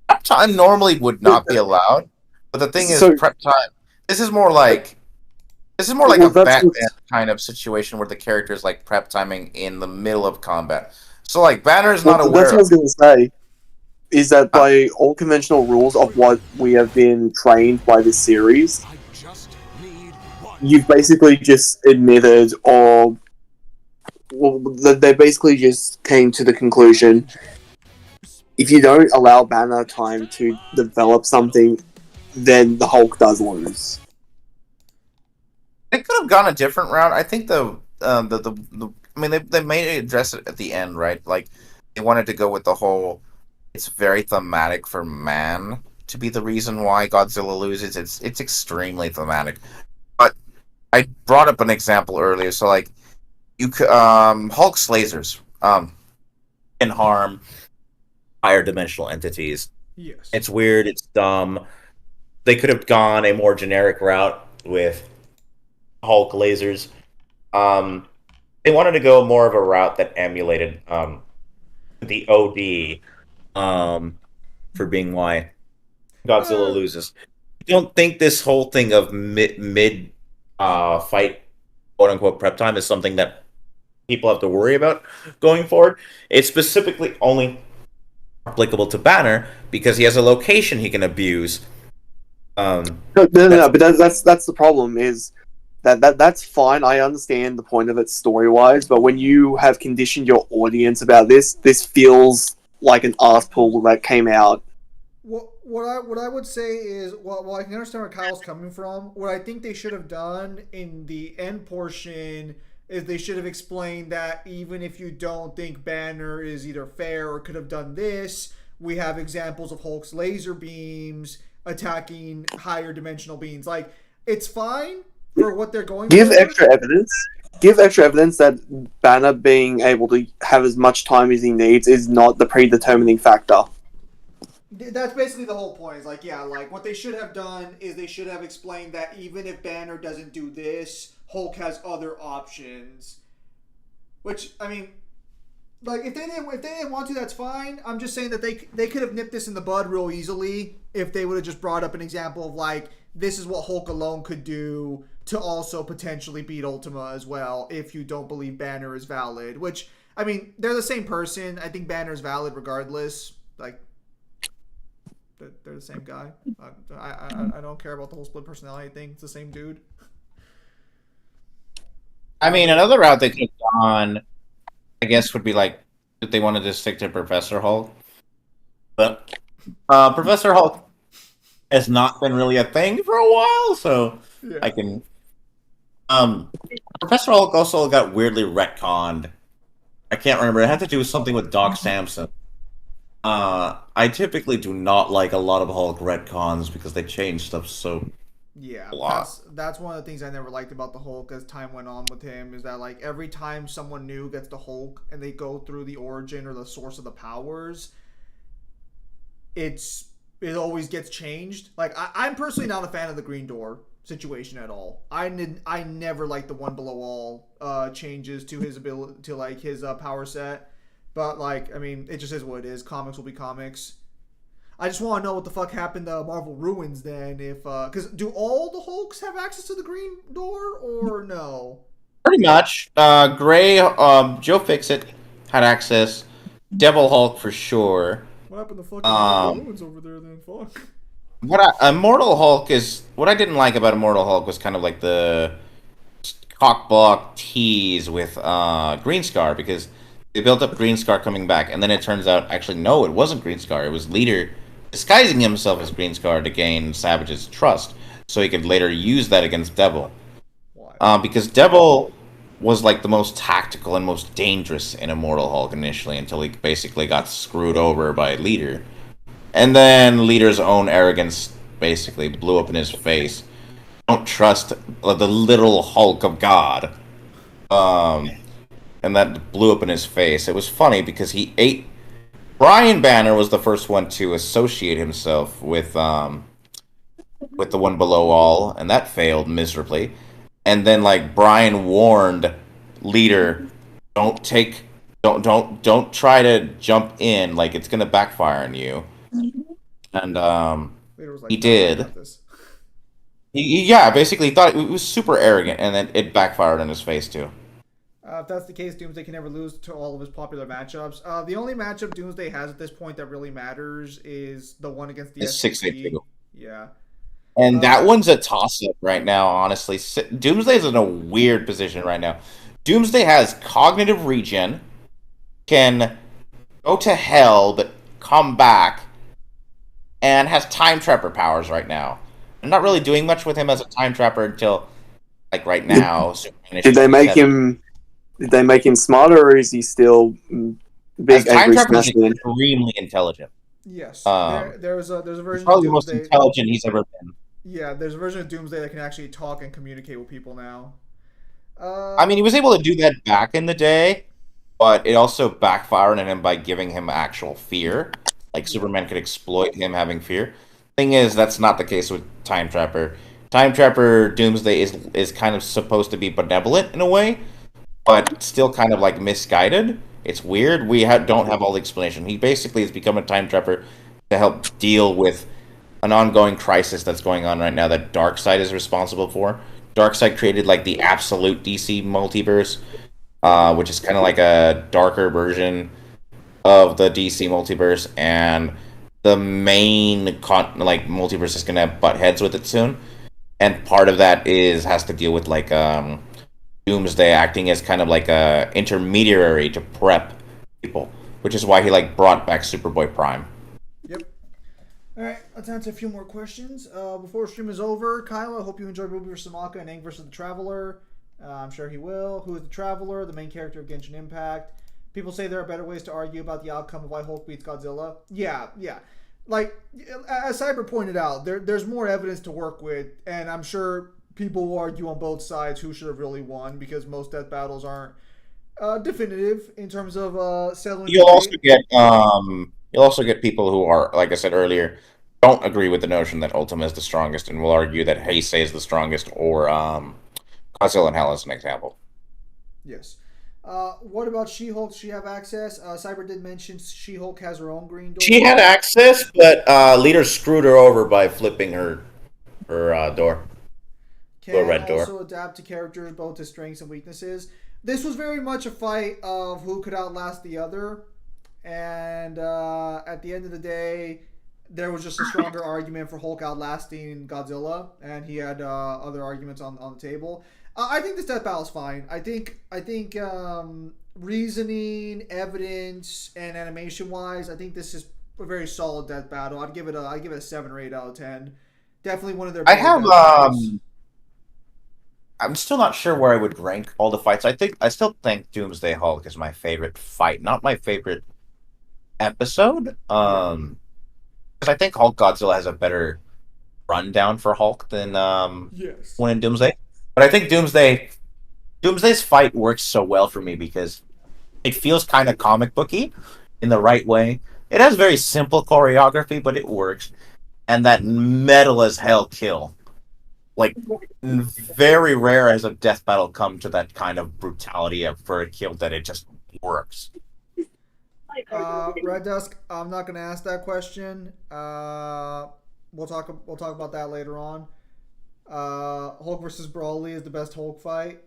G: prep time normally would not be allowed. But the thing is, prep time. This is more like a Batman kind of situation where the character is like prep timing in the middle of combat. So like Banner is not aware.
B: That's what I was going to say. Is that by all conventional rules of what we have been trained by this series, you've basically just admitted or they basically just came to the conclusion: if you don't allow Banner time to develop something, then the Hulk does lose.
E: They could have gone a different route. I think I mean, they may address it at the end, right? Like, they wanted to go with the whole, it's very thematic for man to be the reason why Godzilla loses. It's extremely thematic. But I brought up an example earlier, so like, you could, Hulk's lasers can harm higher dimensional entities.
A: Yes.
G: It's weird, it's dumb. They could have gone a more generic route with Hulk lasers. They wanted to go more of a route that emulated the OD for being why Godzilla loses. I don't think this whole thing of mid fight, quote unquote, prep time is something that people have to worry about going forward. It's specifically only applicable to Banner because he has a location he can abuse.
B: No, but that's the problem is that's fine. I understand the point of it story-wise, but when you have conditioned your audience about this feels like an arse pull that came out.
A: What I would say is, well, I can understand where Kyle's coming from. What I think they should have done in the end portion is they should have explained that even if you don't think Banner is either fair or could have done this, we have examples of Hulk's laser beams attacking higher dimensional beings. Like, it's fine for what they're going
B: Give
A: for.
B: extra evidence. Give extra evidence that Banner being able to have as much time as he needs is not the predetermining factor.
A: That's basically the whole point. Is like, yeah, like what they should have done is they should have explained that even if Banner doesn't do this, Hulk has other options. Which, I mean, like if they didn't want to, that's fine. I'm just saying that they could have nipped this in the bud real easily if they would have just brought up an example of like, this is what Hulk alone could do to also potentially beat Ultima as well if you don't believe Banner is valid. Which, I mean, they're the same person. I think Banner is valid regardless. Like, they're the same guy. I don't care about the whole split personality thing. It's the same dude.
E: I mean, another route they could have gone, I guess, would be like if they wanted to stick to Professor Hulk. But Professor Hulk has not been really a thing for a while, so yeah. I can. Professor Hulk also got weirdly retconned. I can't remember. It had to do with something with Doc Samson. I typically do not like a lot of Hulk retcons because they change stuff so a lot.
A: That's one of the things I never liked about the Hulk as time went on with him is that like every time someone new gets the Hulk and they go through the origin or the source of the powers, it always gets changed. Like I'm personally not a fan of the Green Door situation at all. I never liked the One Below All changes to his ability to like his power set. But, like, I mean, it just is what it is. Comics will be comics. I just want to know what the fuck happened to Marvel Ruins then. If because do all the Hulks have access to the Green Door or no?
E: Pretty much. Gray, Joe Fixit had access. Devil Hulk for sure.
A: What happened to fucking Marvel Ruins over there then? Fuck.
E: Immortal Hulk is... What I didn't like about Immortal Hulk was kind of like the cockblock tease with Green Scar because... They built up Green Scar coming back, and then it turns out, actually, no, it wasn't Green Scar. It was Leader disguising himself as Green Scar to gain Savage's trust, so he could later use that against Devil. Because Devil was, like, the most tactical and most dangerous in Immortal Hulk initially, until he basically got screwed over by Leader. And then Leader's own arrogance basically blew up in his face. Don't trust the little Hulk of God. And that blew up in his face. It was funny because he ate... Brian Banner was the first one to associate himself with the One Below All, and that failed miserably. And then, like, Brian warned Leader, don't try to jump in, like, it's gonna backfire on you. And, he did. He basically thought it was super arrogant, and then it backfired on his face, too.
A: If that's the case, Doomsday can never lose to all of his popular matchups. The only matchup Doomsday has at this point that really matters is the one against the SCP. Yeah.
E: And that one's a toss-up right now, honestly. Doomsday's in a weird position right now. Doomsday has cognitive regen, can go to hell, but come back, and has time trapper powers right now. I'm not really doing much with him as a time trapper until, like, right now.
B: Did they make him smarter, or is he still big?
E: As time trapper is
B: Smashman?
E: extremely intelligent.
A: Yes.
E: Um,
A: There's a version
E: Probably
A: of
E: the most
A: Doomsday.
E: intelligent he's ever been.
A: Yeah, there's a version of Doomsday that can actually talk and communicate with people now.
E: I mean, he was able to do that back in the day, but it also backfired on him by giving him actual fear. Like, Superman could exploit him having fear. Thing is, that's not the case with Time Trapper. Time Trapper Doomsday is kind of supposed to be benevolent in a way, but still kind of, like, misguided. It's weird. We don't have all the explanation. He basically has become a Time Trapper to help deal with an ongoing crisis that's going on right now that Darkseid is responsible for. Darkseid created, like, the absolute DC multiverse, which is kind of like a darker version of the DC multiverse, and the main multiverse is gonna butt heads with it soon. And part of that has to deal with, like, Doomsday acting as kind of like a intermediary to prep people, which is why he, like, brought back Superboy Prime.
A: Yep. Alright, let's answer a few more questions. Before the stream is over, Kyle, I hope you enjoyed Ruby vs. Samaka and Aang vs. the Traveler. I'm sure he will. Who is the Traveler? The main character of Genshin Impact. People say there are better ways to argue about the outcome of why Hulk beats Godzilla. Yeah. Like, as Cyber pointed out, there's more evidence to work with, and I'm sure people will argue on both sides who should have really won, because most death battles aren't definitive in terms of settling.
E: You'll also get people who are, like I said earlier, don't agree with the notion that Ultima is the strongest, and will argue that Heisei is the strongest, or Godzilla in Hell as an example.
A: Yes. What about She-Hulk? Does she have access? Cyber did mention She-Hulk has her own green door.
G: She had access, but Leader screwed her over by flipping her door.
A: Can
G: red door.
A: also adapt to characters, both his strengths and weaknesses. This was very much a fight of who could outlast the other. And at the end of the day, there was just a stronger argument for Hulk outlasting Godzilla, and he had other arguments on the table. I think this death battle is fine. I think reasoning, evidence, and animation wise, I think this is a very solid death battle. I'd give it a 7 or 8 out of 10. Definitely one of their.
E: I'm still not sure where I would rank all the fights. I still think Doomsday Hulk is my favorite fight, not my favorite episode. Because I think Hulk Godzilla has a better rundown for Hulk than one in Doomsday. But I think Doomsday's fight works so well for me because it feels kind of comic booky in the right way. It has very simple choreography, but it works. And that metal as hell kill. Like, very rare has a death battle come to that kind of brutality for a kill that it just works.
A: Red Dusk, I'm not going to ask that question. We'll talk about that later on. Hulk versus Broly is the best Hulk fight.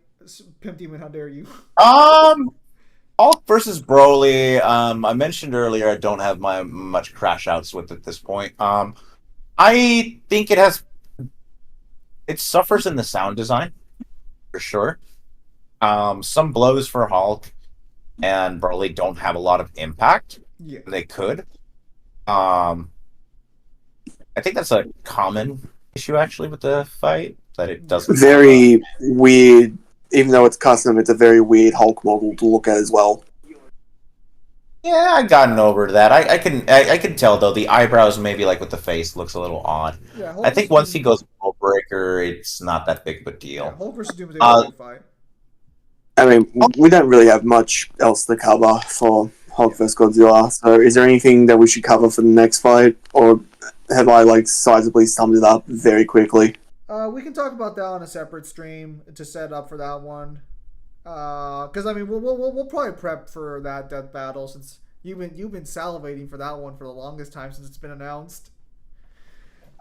A: Pimp Demon, how dare you?
E: Hulk versus Broly. I mentioned earlier I don't have much crash outs with at this point. I think it suffers in the sound design for sure. Some blows for Hulk and Broly don't have a lot of impact.
A: Yeah.
E: They could. I think that's a common issue actually with the fight, that it doesn't.
B: Very weird. Even though it's custom, it's a very weird Hulk model to look at as well.
E: Yeah, I've gotten over that. I can tell though the eyebrows maybe like with the face looks a little odd.
A: Yeah,
E: I think once he goes World Breaker, it's not that big of a deal.
A: Yeah, Hulk versus Doomsday is a big fight.
B: I mean, we don't really have much else to cover for Hulk vs. Godzilla. So, is there anything that we should cover for the next fight, or have I sizably summed it up very quickly?
A: We can talk about that on a separate stream to set up for that one. Because I mean, we'll probably prep for that death battle since you've been salivating for that one for the longest time since it's been announced.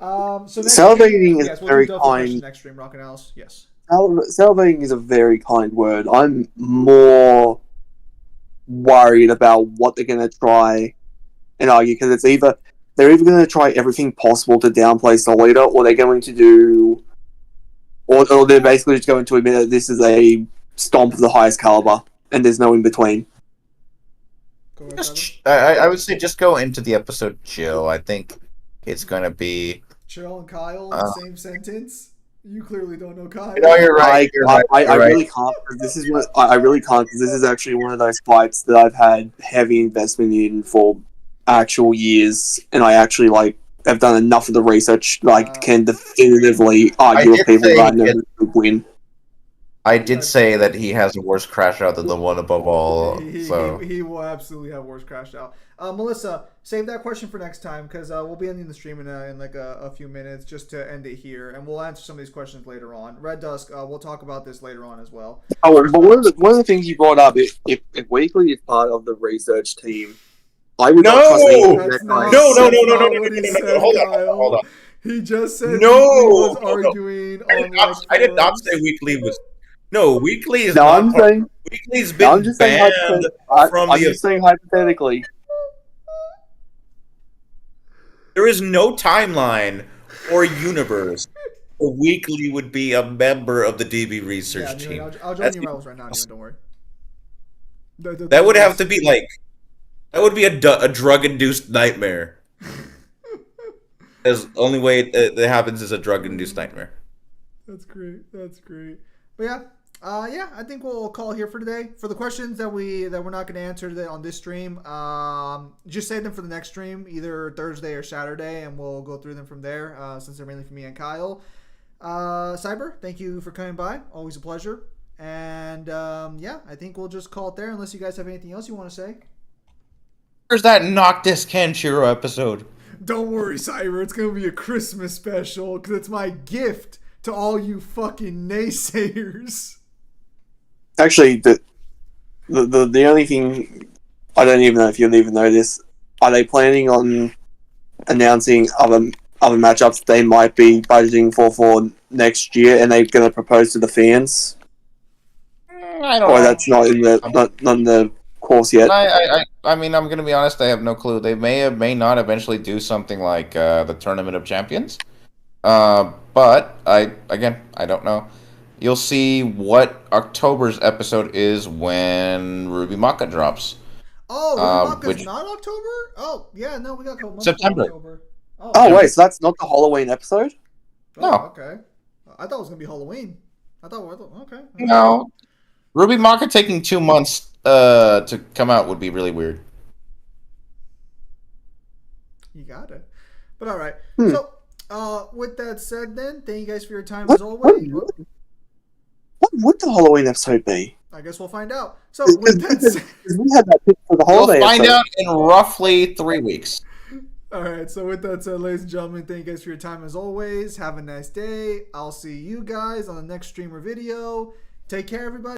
A: So
B: salivating is very kind.
A: Next stream, Rock and Alice. Yes.
B: Salivating is a very kind word. I'm more worried about what they're going to try and argue, because they're either going to try everything possible to downplay Soul Eater, or they're going to do, or they're basically just going to admit that this is a stomp of the highest caliber, and there's no in between.
E: I would say just go into the episode chill. I think it's gonna be
A: Cheryl and Kyle in the same sentence. You clearly don't know Kyle.
E: No, you're right.
B: I really can't. This is what I really can't, because this is actually one of those fights that I've had heavy investment in for actual years, and I actually have done enough of the research can definitively argue with people that I know who would win.
E: I did say that he has a worse crash out than the one above all.
A: He will absolutely have worse crash out. Melissa, save that question for next time, because we'll be ending the stream in a few minutes just to end it here, and we'll answer some of these questions later on. Red Dusk, we'll talk about this later on as well.
B: Oh, but one of the things you brought up, if Weekly is part of the research team, I would not trust any of that guy.
E: Hold on.
A: He just said he was arguing on.
E: I did not say Weekly was. No, Weekly is
B: not.
E: Weekly's been banned from
B: I'm just saying hypothetically.
E: There is no timeline or universe where Weekly would be a member of the DB research team.
A: I'll join your rebels right now, don't worry.
E: That would have to be that would be a drug-induced nightmare. The only way it happens is a drug-induced nightmare.
A: That's great. But yeah. I think we'll call here for today. For the questions that we're not going to answer today on this stream, just save them for the next stream, either Thursday or Saturday, and we'll go through them from there, since they're mainly for me and Kyle. Cyber, thank you for coming by. Always a pleasure. And I think we'll just call it there, unless you guys have anything else you want to say.
E: Where's that Noctis Kenshiro episode?
A: Don't worry, Cyber. It's going to be a Christmas special, because it's my gift to all you fucking naysayers.
B: Actually, the only thing, I don't even know if you'll even know this, are they planning on announcing other matchups they might be budgeting for next year, and they're going to propose to the fans?
E: I don't know.
B: Or that's not in the course yet?
E: I mean, I'm going to be honest, I have no clue. They may not eventually do something like the Tournament of Champions. But I don't know. You'll see what October's episode is when Ruby Maka drops.
A: Oh, Ruby Maka's not October? Oh, yeah, no, we got a couple months
E: September.
A: October.
B: Oh, wait, so that's not the Halloween episode?
A: Oh,
E: no.
A: Okay. I thought it was going to be Halloween. Okay.
E: No. Ruby Maka taking 2 months to come out would be really weird.
A: You got it. But all right. So, with that said, then, thank you guys for your time as always.
B: What would the Halloween episode be?
A: I guess we'll find out. So, with that said,
B: we had that pick for the holiday.
E: We'll find out in roughly 3 weeks.
A: All right. So, with that said, ladies and gentlemen, thank you guys for your time as always. Have a nice day. I'll see you guys on the next stream or video. Take care, everybody.